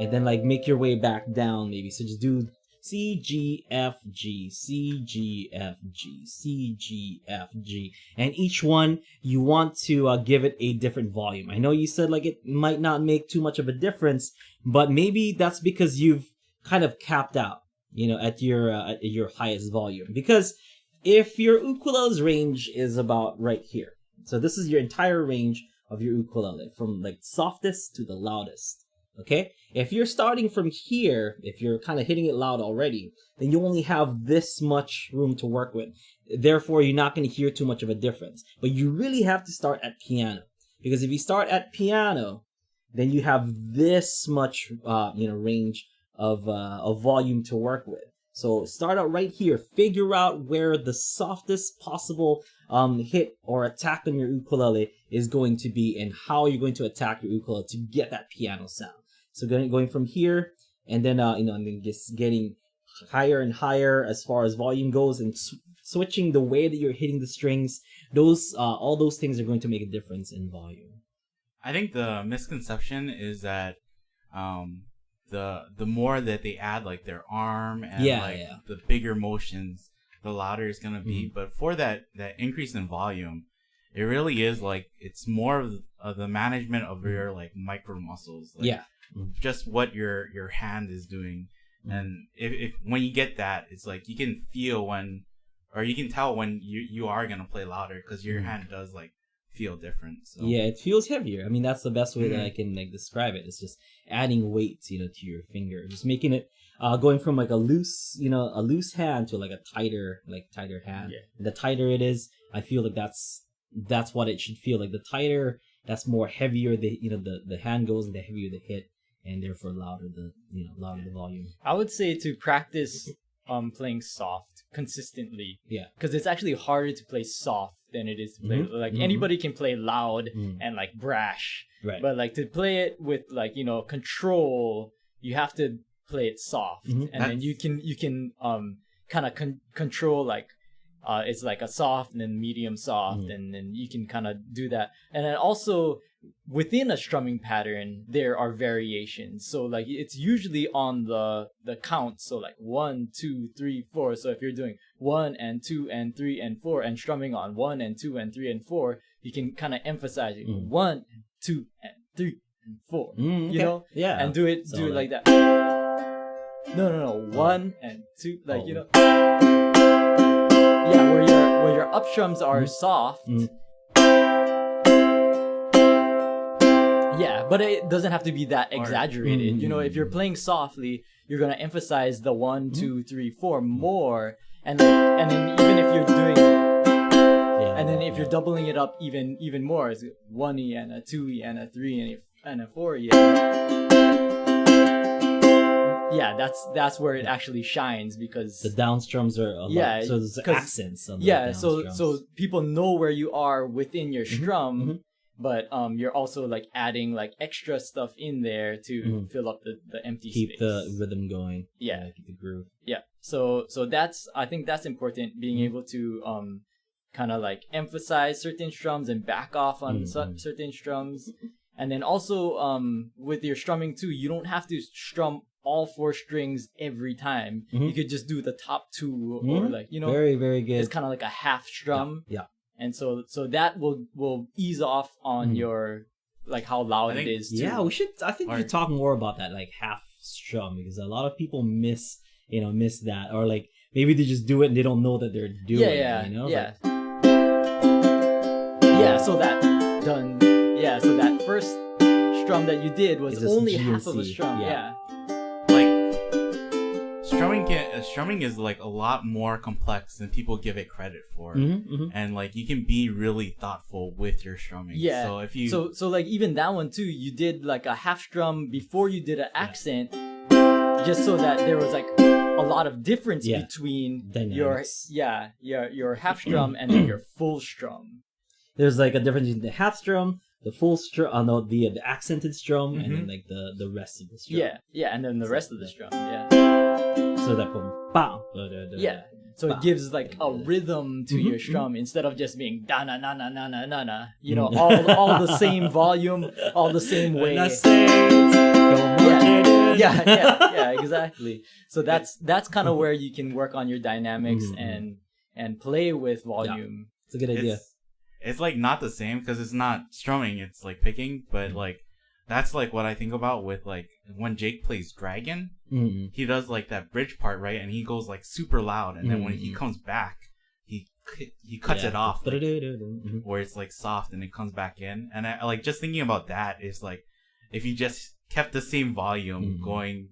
And then like make your way back down maybe. So just do C, G, F, G, C, G, F, G, C, G, F, G. And each one, you want to give it a different volume. I know you said like it might not make too much of a difference, but maybe that's because you've kind of capped out, at your highest volume. Because if your ukulele's range is about right here, so this is your entire range of your ukulele, from like softest to the loudest. Okay, if you're starting from here, if you're kind of hitting it loud already, then you only have this much room to work with. Therefore, you're not going to hear too much of a difference. But you really have to start at piano, because if you start at piano, then you have this much, range of volume to work with. So start out right here. Figure out where the softest possible hit or attack on your ukulele is going to be, and how you're going to attack your ukulele to get that piano sound. So going from here, and then and then just getting higher and higher as far as volume goes, and switching the way that you're hitting the strings. Those all those things are going to make a difference in volume. I think the misconception is that the more that they add like their arm and the bigger motions, the louder it's gonna be. Mm-hmm. But for that increase in volume, it really is like it's more of the management of your like micro muscles. Like, just what your hand is doing. Mm-hmm. And if when you get that, it's like you can feel you can tell when you are gonna play louder, because your hand does like feel different. So. Yeah, it feels heavier. I mean, that's the best way that I can like describe it. It's just adding weight, to your finger, just making it going from like a loose hand to like a tighter hand. Yeah. And the tighter it is, I feel like that's what it should feel like. The tighter, that's more heavier the hand goes, and the heavier the hit, and therefore louder the volume. I would say to practice playing soft consistently. Yeah. Because it's actually harder to play soft than it is to play anybody can play loud and like brash. Right. But like to play it with like, control, you have to play it soft. Mm-hmm. And then you can kind of control like it's like a soft and then medium soft, and then you can kind of do that. And then also within a strumming pattern, there are variations. So like it's usually on the count. So like 1, 2, 3, 4. So if you're doing 1 and 2 and 3 and 4 and strumming on 1 and 2 and 3 and 4, you can kind of emphasize it. 1 and 2 and 3 and 4. Okay. Yeah. And do it like that. No. 1 and 2, like yeah, where your up strums are soft. Yeah, but it doesn't have to be that exaggerated. If you're playing softly, you're gonna emphasize the 1, 2, 3, 4 more, and then even if you're doing And then if you're doubling it up even more, it's 1E and a 2E and a 3E and a 4E. Yeah, that's where it actually shines, because the down strums are a lot. So there's accents on the down strums. So people know where you are within your strum, but you're also like adding like extra stuff in there to fill up the empty space. Keep the rhythm going. Yeah, keep the groove. Yeah. So I think that's important, being able to kind of like emphasize certain strums and back off on certain strums. And then also with your strumming too, you don't have to strum all 4 strings every time. You could just do the top 2 or like, very, very good. It's kind of like a half strum. Yeah. And so that will ease off on your like how loud it is too. Yeah, I think we should talk more about that, like half strum, because a lot of people miss that, or like maybe they just do it and they don't know that they're doing it. Yeah. So that done. Yeah, so that first strum that you did was only half of a strum. Yeah. Strumming is like a lot more complex than people give it credit for, and like you can be really thoughtful with your strumming. Yeah. So if you so like even that one too, you did like a half strum before you did an accent, just so that there was like a lot of difference between dynamics. your half strum and then your full strum. There's like a difference between the half strum, the full strum, the accented strum, and then like the rest of the strum. Yeah, and then the rest of the strum. Yeah. So that boom, bam. Yeah. So it gives like a rhythm to your strum instead of just being da na na na na na na na. All the same volume, all the same way. Yeah, exactly. So that's kind of where you can work on your dynamics and play with volume. It's a good idea. It's like not the same because it's not strumming, it's like picking, but like that's like what I think about with like when Jake plays Dragon, he does like that bridge part, right? And he goes like super loud, and then when he comes back, he cuts it off, like, where it's like soft and it comes back in. And I like just thinking about that is like if you just kept the same volume going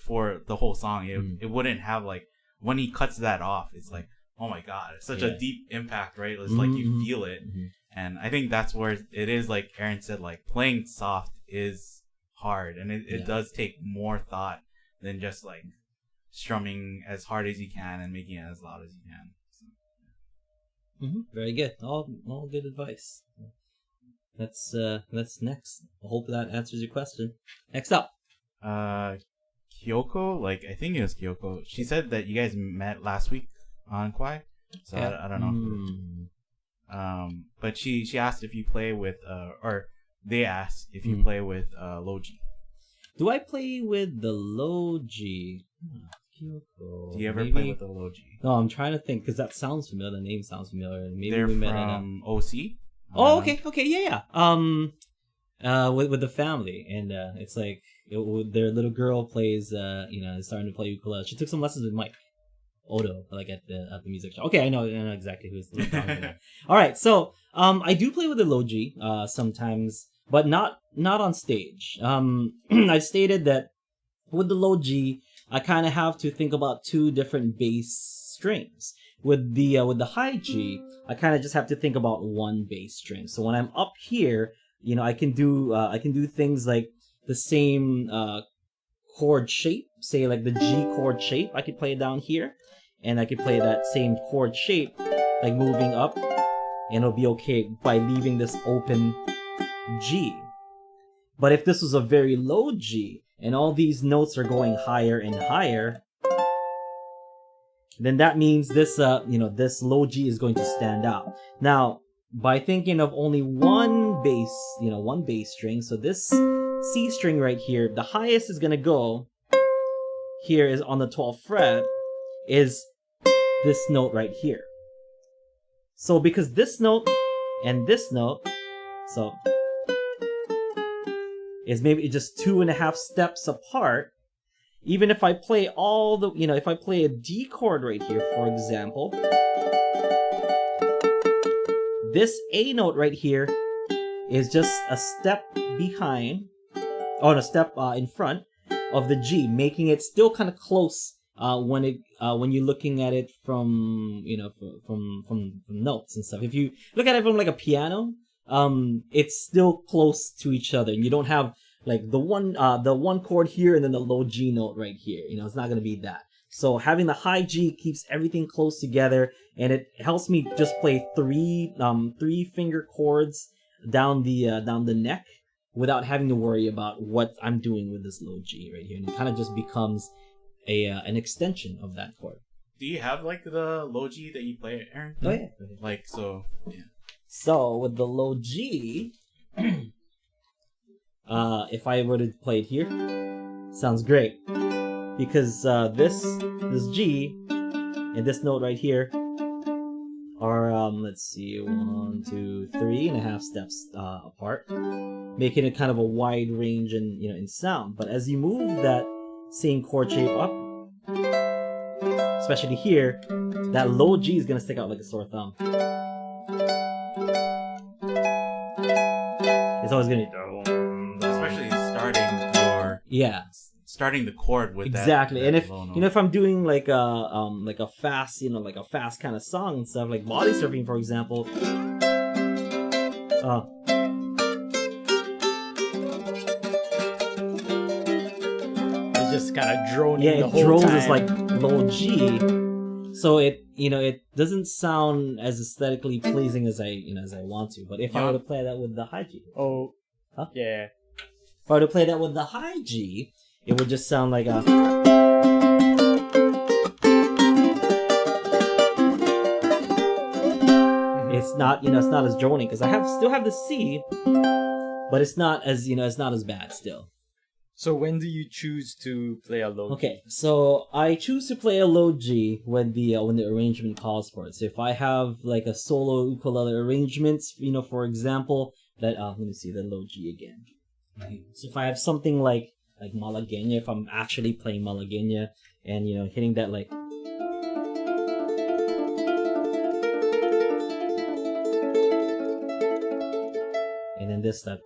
for the whole song, it wouldn't have like when he cuts that off, it's like, oh my god, it's such a deep impact, right? It's like you feel it. And I think that's where it is, like Aaron said, like playing soft is hard, and it does take more thought than just like strumming as hard as you can and making it as loud as you can. So, Very good. All good advice. That's next. I hope that answers your question. Next up, Kyoko, like I think it was Kyoko. She said that you guys met last week on Kwai, so I don't know. But she asked if you play with or they asked if you play with Logi. Do I play with the Logi? Kyoko. Do you ever play with the Logi? No, I'm trying to think because that sounds familiar. The name sounds familiar. Maybe they're we met from OC. Oh, okay, yeah. With the family, and it's like their little girl plays. Is starting to play ukulele. She took some lessons with Mike Odo, like at the music shop. Okay, I know exactly who's talking about. All right, so I do play with the Logi sometimes, but not on stage. I've stated that with the Logi, I kind of have to think about 2 different bass strings. With the high G, I kind of just have to think about 1 bass string. So when I'm up here, I can do things like the same chord shape, say like the G chord shape. I could play it down here, and I could play that same chord shape, like moving up, and it'll be okay by leaving this open G. But if this was a very low G, and all these notes are going higher and higher, then that means this this low G is going to stand out. Now, by thinking of only 1 bass string, so this C string right here, the highest is gonna go here is on the 12th fret, is this note right here. So because this note and this note, so is maybe just 2.5 steps apart. Even if I play if I play a D chord right here, for example, this A note right here is just a step behind, or a step in front of the G, making it still kind of close when you're looking at it from from notes and stuff. If you look at it from like a piano, it's still close to each other, and you don't have like the one chord here and then the low G note right here. It's not gonna be that. So having the high G keeps everything close together, and it helps me just play three finger chords down the neck without having to worry about what I'm doing with this low G right here, and it kind of just becomes an extension of that chord. Do you have like the low G that you play, Aaron? Oh yeah. Like so, yeah. So with the low G, if I were to play it here, sounds great because this G and this note right here are let's see, 1, 2, 3.5 steps apart, making it kind of a wide range in sound. But as you move that same chord shape up, especially here, that low G is gonna stick out like a sore thumb. It's always gonna be, especially starting the chord with exactly. that And if low note. if I'm doing like a fast kind of song and stuff, like body surfing for example, just kind of droning yeah, the it whole drones time. as like low G, so it doesn't sound as aesthetically pleasing as I want to. But if I were to play that with the high G, yeah, if I were to play that with the high G, it would just sound like a. It's not it's not as droning because I still have the C, but it's not as bad still. So when do you choose to play a low G? Okay, so I choose to play a low G when the arrangement calls for it. So if I have like a solo ukulele arrangement, for example, that let me see the low G again. So if I have something like Malagueña, if I'm actually playing Malagueña and hitting that like. And then this that.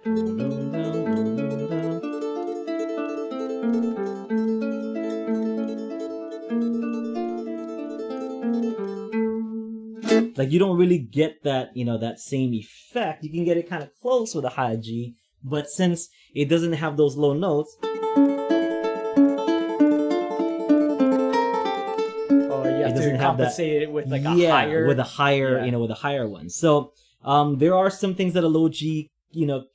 Like you don't really get that, that same effect. You can get it kind of close with a high G, but since it doesn't have those low notes, you have to compensate it with like a higher, with a higher one. So there are some things that a low G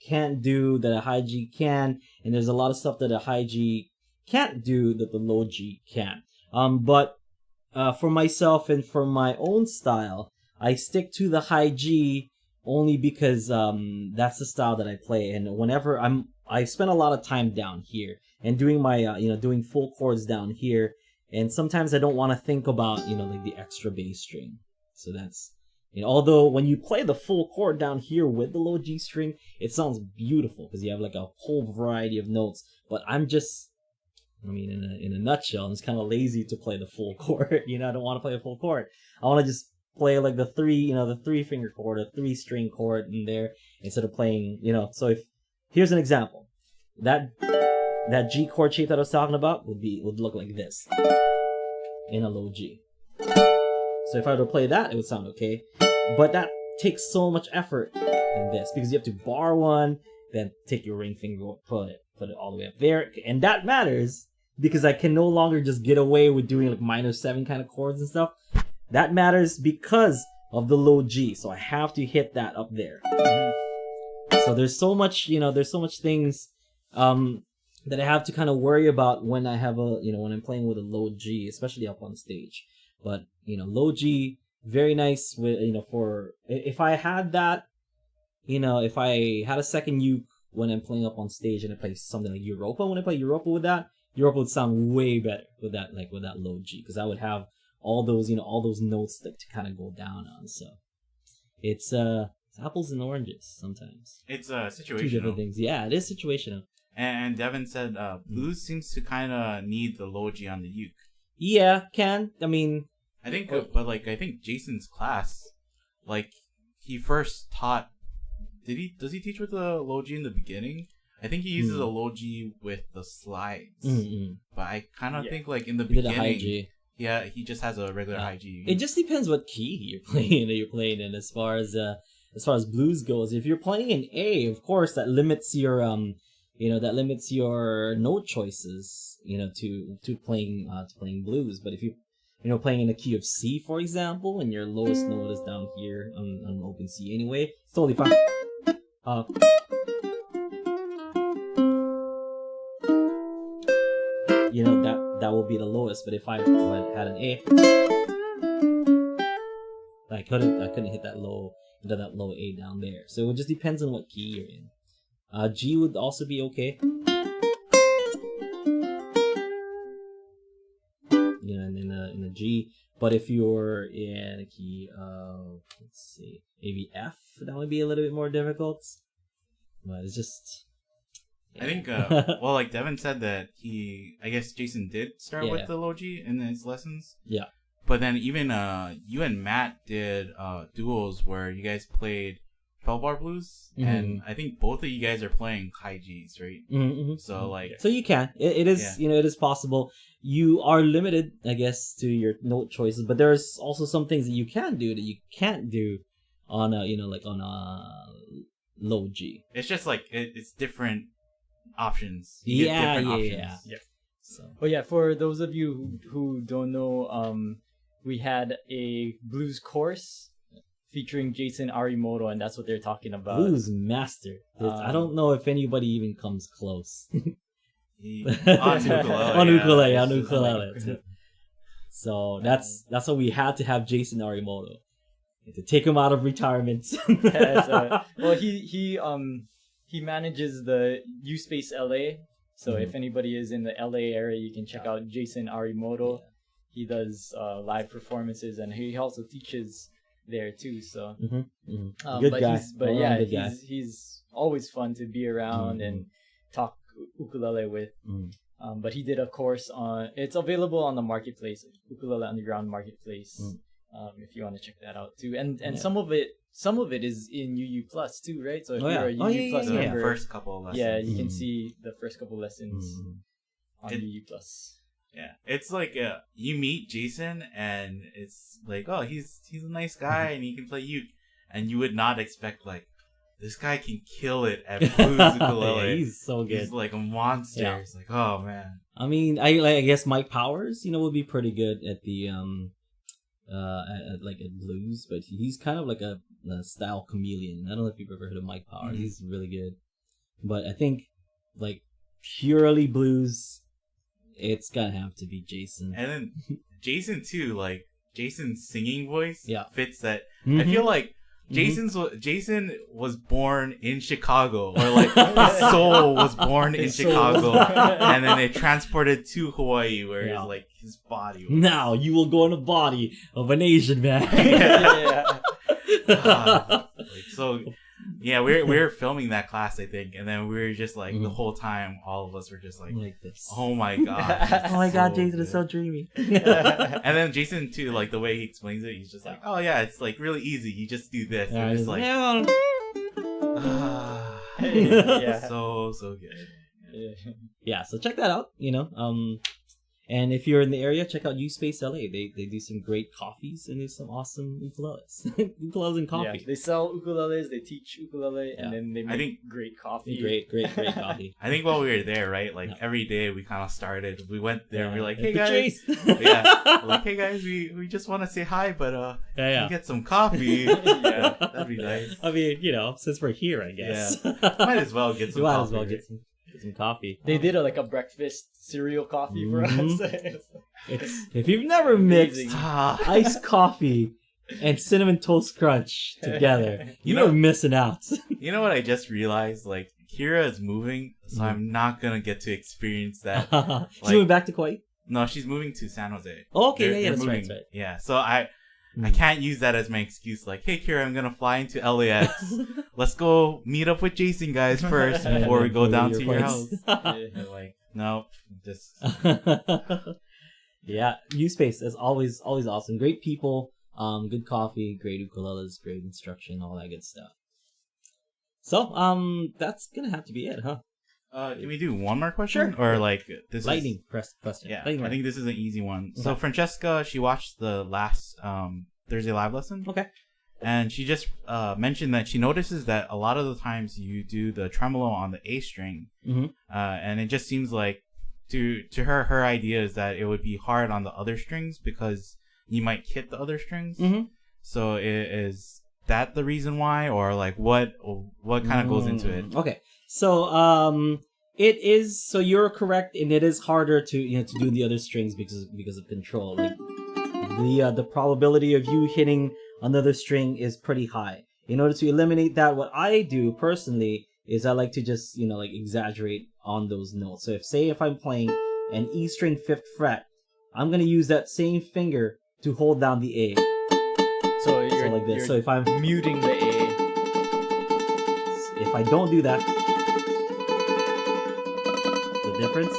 can't do that a high G can, and there's a lot of stuff that a high G can't do that the low G can. But for myself and for my own style, I stick to the high G only because that's the style that I play, and whenever I spend a lot of time down here and doing my doing full chords down here, and sometimes I don't want to think about like the extra bass string. So that's although when you play the full chord down here with the low G string, it sounds beautiful because you have like a whole variety of notes. But I'm just, in a nutshell, I'm just kind of lazy to play the full chord. I don't want to play a full chord. I want to just play like the three finger chord, a 3-string chord in there instead of playing, So here's an example. That G chord shape that I was talking about would look like this in a low G. So if I were to play that, it would sound okay. But that takes so much effort in this because you have to bar one, then take your ring finger, put it all the way up there, and that matters because I can no longer just get away with doing like minor 7 kind of chords and stuff. That matters because of the low G, so I have to hit that up there. So there's so much things that I have to kind of worry about when I have when I'm playing with a low G, especially up on stage. But low G, very nice with for if I had that, if I had a second uke when I'm playing up on stage and I play something like Europa, when I play Europa with that, Europa would sound way better with that low G because I would have all those notes that to kind of go down on. So it's apples and oranges sometimes. It's situational. Two different things. Yeah, it is situational. And Devin said blues seems to kind of need the low G on the uke. Yeah, I think, but I think Jason's class, he first taught. Does he teach with the low G in the beginning? I think he uses a low G with the slides. But I kind of think like in the He did a beginning, high G. yeah, he just has a regular high G. It just depends what key you're playing in as far as blues goes. If you're playing in A, of course that limits your note choices, to playing blues. But if you playing in a key of C, for example, and your lowest note is down here on open C anyway, it's totally fine. That will be the lowest. But if I had an A, I couldn't hit that low A down there. So it just depends on what key you're in. G would also be okay. And in a G. But if you're in a key of, let's see, maybe F, that would be a little bit more difficult. But it's just... I think, like Devin said that I guess Jason did start with the low G in his lessons. Yeah. But then even you and Matt did duos where you guys played 12-bar blues, and I think both of you guys are playing high Gs, right? So you can. It is it is possible. You are limited, I guess, to your note choices, but there's also some things that you can do that you can't do on a on a low G. It's just like it's different options. Yeah. So. For those of you who don't know, we had a blues course featuring Jason Arimoto, and that's what they're talking about. Blues master. I don't know if anybody even comes close. on ukulele. So that's why we had to have Jason Arimoto to take him out of retirement. He manages the USpace LA. So if anybody is in the LA area, you can check out Jason Arimoto. Yeah. He does live performances, and he also teaches there too. So good guy. He's always fun to be around and talk ukulele with. But he did a course it's available on the marketplace, Ukulele Underground Marketplace. If you want to check that out too. And some of it is in UU Plus too, right? So if you're a UU Plus member, first couple of lessons. Yeah, you can see the first couple lessons on UU Plus. Yeah, it's like you meet Jason, and it's like, oh, he's a nice guy, and he can play uke, and you would not expect like this guy can kill it at blues ukulele. He's so good. He's like a monster. Yeah. It's like, oh man. I mean, I guess Mike Powers, would be pretty good at the at blues, but he's kind of like a style chameleon. I don't know if you've ever heard of Mike Powers. He's really good, but I think like purely blues, it's gonna have to be Jason. And then Jason too, like Jason's singing voice fits that. I Mm-hmm. feel like Jason was born in Chicago, or like his soul was born in Chicago, and then it transported to Hawaii, where it's like his body was. Now you will go in the body of an Asian man. We're filming that class, I think, and then we were just like the whole time, all of us were just like this. Oh my god! Oh my god, Jason is so dreamy. And then Jason too, like the way he explains it, he's just like, oh yeah, it's like really easy. You just do this, and it's like, so good. Yeah, so check that out. And if you're in the area, check out USpace LA. They do some great coffees and there's some awesome ukuleles. Ukuleles and coffee. Yeah, they sell ukuleles, they teach ukulele, and then they make great coffee. Great coffee. I think while we were there, right, like every day we kind of started. We went there and we were like, hey guys. Hey guys, we just want to say hi, but we get some coffee. That'd be nice. I mean, since we're here, I guess. Might as well get some coffee. Get some coffee. They did a breakfast cereal coffee for us. If you've never mixed iced coffee and cinnamon toast crunch together, you're missing out. You know what I just realized? Like Kira is moving, so I'm not gonna get to experience that. She's moving back to Kauai? No, she's moving to San Jose. Oh, okay, that's right. Yeah, so I can't use that as my excuse. Like, hey, Kira, I'm going to fly into LAX. Let's go meet up with Jason, guys, first before we go down to your house. Like, nope. Just... Yeah, USpace is always awesome. Great people, good coffee, great ukuleles, great instruction, all that good stuff. So, that's going to have to be it, huh? Can we do one more question? Sure. Or like this Lightning is, press question. Yeah, Lightning I round. think this is an easy one. Okay. So Francesca, she watched the last Thursday live lesson. Okay. And she just mentioned that she notices that a lot of the times you do the tremolo on the A string, and it just seems like to her idea is that it would be hard on the other strings because you might hit the other strings. So is that the reason why, or like what kind of goes into it? Okay, so it is. So you're correct, and it is harder to to do the other strings because of control. Like the probability of you hitting another string is pretty high. In order to eliminate that, what I do personally is I like to just like exaggerate on those notes. So if I'm playing an E string 5th fret, I'm gonna use that same finger to hold down the A. So you're like this. You're so if I'm muting the A, if I don't do that, the difference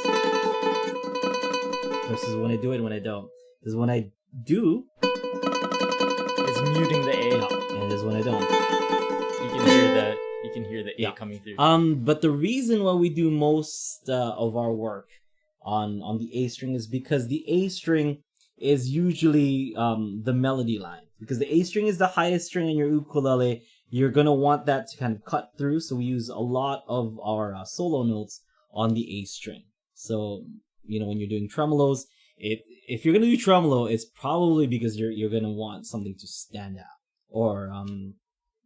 versus when I do it and when I don't. Because when I do, it's muting the A. yeah, and this is when I don't. You can hear that. You can hear the A Yeah. coming through. But the reason why we do most of our work on the A string is because the A string is usually the melody line. Because the A string is the highest string in your ukulele, you're gonna want that to kind of cut through. So we use a lot of our solo notes on the A string. So when you're doing tremolos, if you're gonna do tremolo, it's probably because you're gonna want something to stand out, or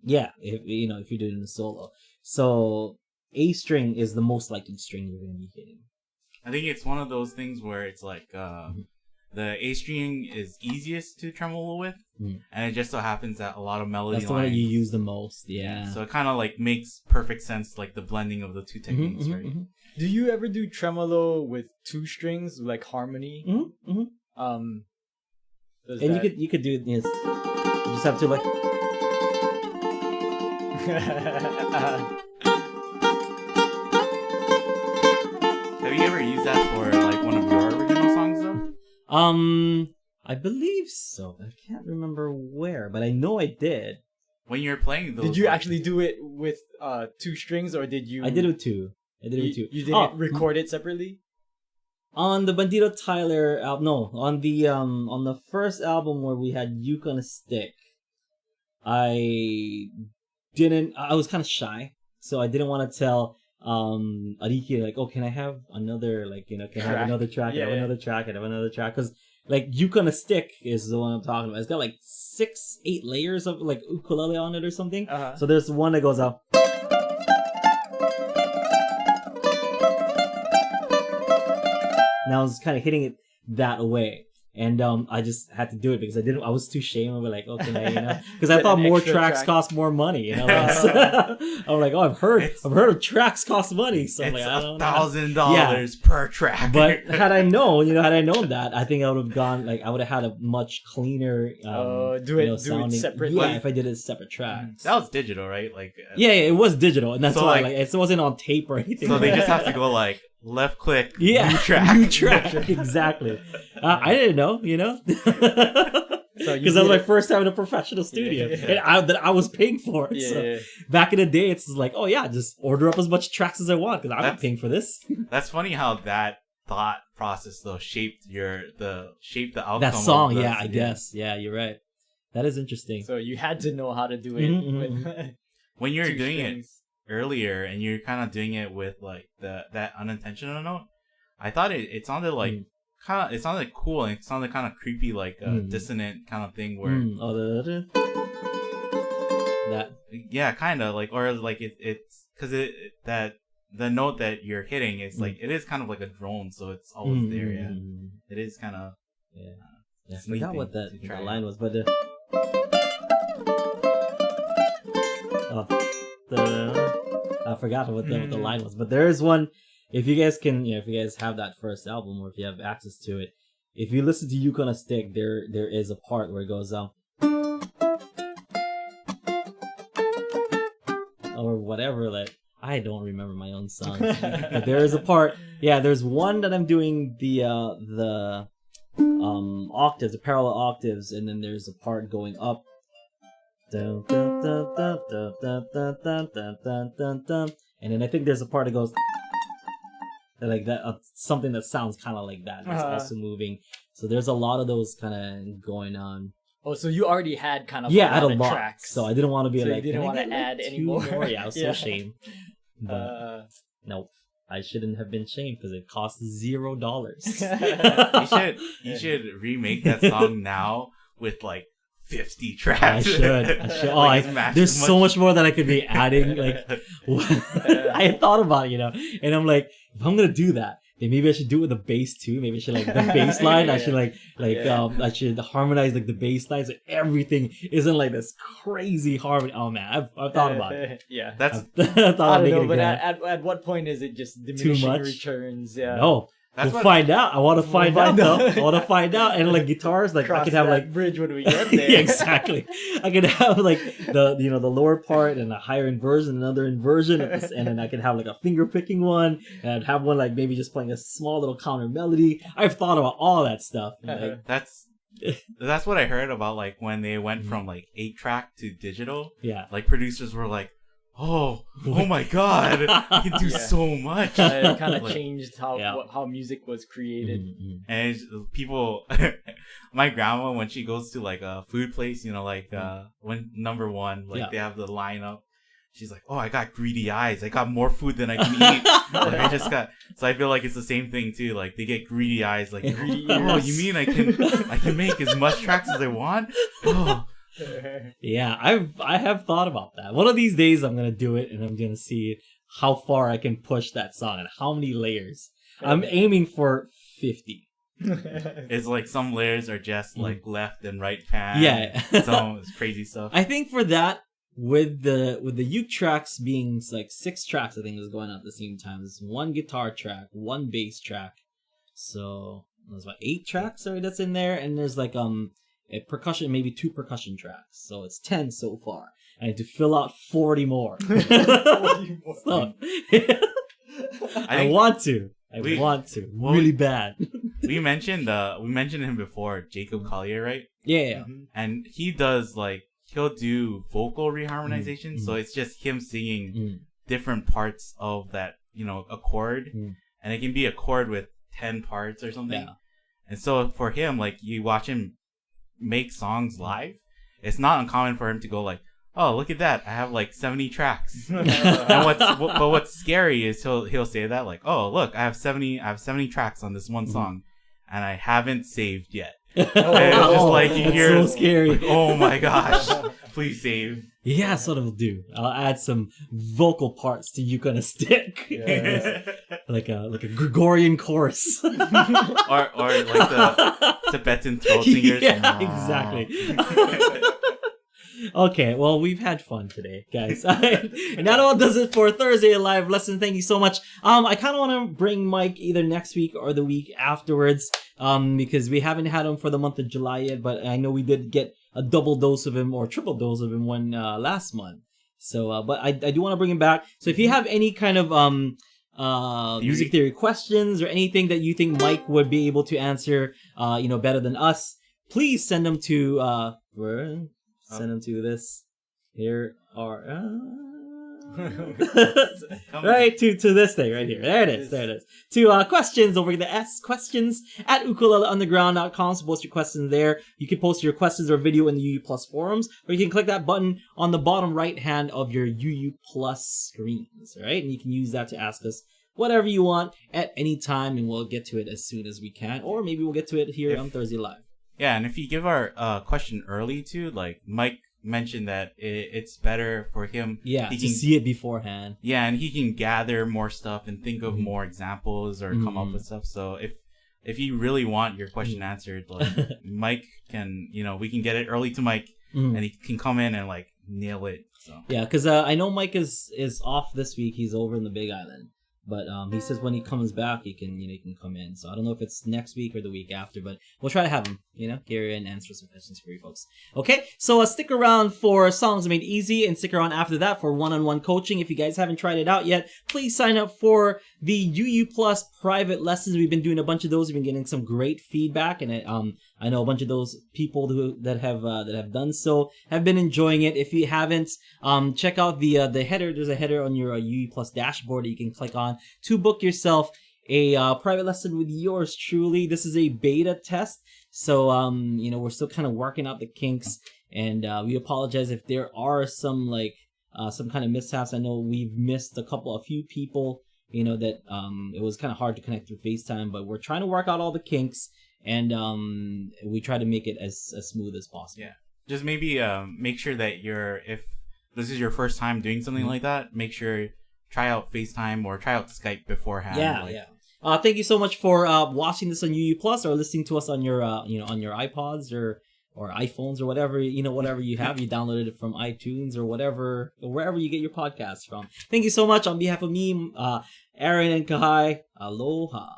if you're doing a solo. So A string is the most likely string you're gonna be hitting. I think it's one of those things where it's like the A string is easiest to tremolo with, and it just so happens that a lot of melody That's the lines, one that you use the most. Yeah. so it kind of like makes perfect sense, like the blending of the two techniques, right? Do you ever do tremolo with 2 strings, like harmony? And you could do this. You just have to like. Have you ever used that for like one of your original songs though? I believe so. I can't remember where, but I know I did. When you're playing those, Did you actually do it with 2 strings, or did you? I did it with 2. I did it with 2. You didn't record it separately? On the Bandito Tyler album, no, on the first album where we had Uke on a Stick, I was kind of shy, so I didn't want to tell Ariki like, oh, can I have another, like, can I have another track, I have another track, I have another track, because like Uke on a Stick is the one I'm talking about. It's got like 6-8 layers of like ukulele on it or something. So there's one that goes up. And I was kind of hitting it that way. And I just had to do it because I was too ashamed of it, like, okay, because I thought more tracks cost more money, I'm like, oh, I've heard of tracks cost money, so I'm it's like, I don't $1,000 per track. But had I known that, I think I would have gone, like, I would have had a much cleaner, do it separately. Yeah, if I did it separate tracks. That was digital, right? Like, yeah, it was digital, and that's so why, like, it wasn't on tape or anything. So they just have to go like left click, new track, exactly. I didn't know, because that was my first time in a professional studio, and I was paying for it. So back in the day, it's like, oh yeah, just order up as much tracks as I want because I'm not paying for this. That's funny how that thought process though shaped the outcome. That song, of I guess, you're right. That is interesting. So you had to know how to do it with when you're doing strings. it earlier and you're kind of doing it with like that unintentional note. I thought it sounded like it sounded cool and it sounded kind of creepy, like a dissonant kind of thing where that kind of like, or like it's because that the note that you're hitting is like it is kind of like a drone, so it's always there. It is kind of I forgot what that line was, but I forgot what the line was, but there is one. If you guys can, if you guys have that first album, or if you have access to it, if you listen to Uke on a Stick, there is a part where it goes or whatever. Like, I don't remember my own songs, but there is a part. Yeah, there's one that I'm doing the octaves, the parallel octaves, and then there's a part going up. Dun, dun, dun, dun, dun, dun, dun, dun, dun, dun, dun, dun. And then I think there's a part that goes. like that, something that sounds kind of like that. It's also moving. So there's a lot of those kind of going on. Oh, so you already had kind of I had a lot. tracks. So I didn't want to be so like, you didn't want to add any more. Yeah, I was so ashamed. But nope. I shouldn't have been shamed because it costs $0. You should remake that song now with like 50 tracks. I should. Oh, there's so much more that I could be adding. Like, I had thought about it, and I'm like, if I'm gonna do that, then maybe I should do it with the bass too. Maybe I should the bass line. I should I should harmonize the bass line so everything isn't like this crazy harmony. Oh man, I've thought about it. Yeah, that's. I don't know, but at what point is it just diminishing returns? Yeah. No. We'll find out. I want to find out though. I want to find out. And guitars, I could have that bridge when we get there. Yeah, exactly. I could have the the lower part and a higher inversion, another inversion, and then I could have a finger picking one, and I'd have one maybe just playing a small little counter melody. I've thought about all that stuff. That's what I heard about when they went from 8-track to digital. Yeah. Producers were like, oh my god, you can do so much. It kind of changed how music was created. Mm-hmm. And people, my grandma, when she goes to a food place, when number one, they have the lineup, she's like, oh, I got greedy eyes. I got more food than I can eat. I just got, so I feel like it's the same thing too. They get greedy eyes, greedy ears. Oh, you mean I can make as much tracks as I want? Oh. Yeah, I have thought about that. One of these days I'm gonna do it, and I'm gonna see how far I can push that song and how many layers. I'm aiming for 50. It's some layers are just left and right pan. Yeah, some crazy stuff. I think for that, with the uke tracks being 6 tracks, I think is going on at the same time. There's 1 guitar track, 1 bass track, so there's 8 tracks. Sorry, that's in there, and there's a percussion, maybe 2 percussion tracks. So it's 10 so far. I need to fill out 40 more. 40 more. So, I want to. Really bad. we mentioned him before, Jacob Collier, right? Yeah. Mm-hmm. And he does he'll do vocal reharmonization. Mm-hmm. So it's just him singing different parts of that, a chord. Mm-hmm. And it can be a chord with 10 parts or something. Yeah. And so for him, you watch him make songs live, it's not uncommon for him to go oh, look at that, I have 70 tracks. And what's scary is he'll say that oh, look, I have 70 tracks on this one song and I haven't saved yet. And it's you hear, so scary. Oh my gosh, please save. Yeah, that's what I'll do. I'll add some vocal parts to Uke on a Stick. Yeah. like a Gregorian chorus. or the Tibetan throat singers. Yeah, exactly. Okay, well, we've had fun today, guys. And that all does it for Thursday Live Lesson. Thank you so much. I kind of want to bring Mike either next week or the week afterwards, because we haven't had him for the month of July yet, but I know we did get a double dose of him or triple dose of him one last month. So, but I do want to bring him back. So if you have any kind of music theory questions or anything that you think Mike would be able to answer, better than us, please send them to send them to this. Here are right to this thing right here. There it is. To questions over the questions at ukuleleunderground.com. So post your questions there. You can post your questions or video in the UU Plus forums, or you can click that button on the bottom right hand of your UU Plus screens. Right, and you can use that to ask us whatever you want at any time, and we'll get to it as soon as we can, or maybe we'll get to it here on Thursday Live. Yeah, and if you give our question early too, Mike mentioned that it's better for him. Yeah, to see it beforehand. Yeah, and he can gather more stuff and think of more examples or come up with stuff. So if you really want your question answered, Mike can, we can get it early to Mike, and he can come in and nail it. So yeah, because I know Mike is off this week. He's over in the Big Island. But he says when he comes back, he can come in. So I don't know if it's next week or the week after, but we'll try to have him, here and answer some questions for you folks. Okay, so stick around for Songs Made Easy, and stick around after that for one-on-one coaching. If you guys haven't tried it out yet, please sign up for the UU Plus private lessons. We've been doing a bunch of those. We've been getting some great feedback, and I know a bunch of those people that have done so have been enjoying it. If you haven't, check out the header. There's a header on your UU Plus dashboard that you can click on to book yourself a private lesson with yours truly. This is a beta test, so we're still kind of working out the kinks, and we apologize if there are some kind of mishaps. I know we've missed a few people. That it was kind of hard to connect through FaceTime, but we're trying to work out all the kinks, and we try to make it as smooth as possible. Yeah, just maybe make sure that if this is your first time doing something like that, make sure try out FaceTime or try out Skype beforehand. Yeah. Thank you so much for watching this on UU Plus or listening to us on your on your iPods or iPhones or whatever you have. You downloaded it from iTunes or wherever you get your podcasts from. Thank you so much on behalf of me, Aaron and Kahai. Aloha.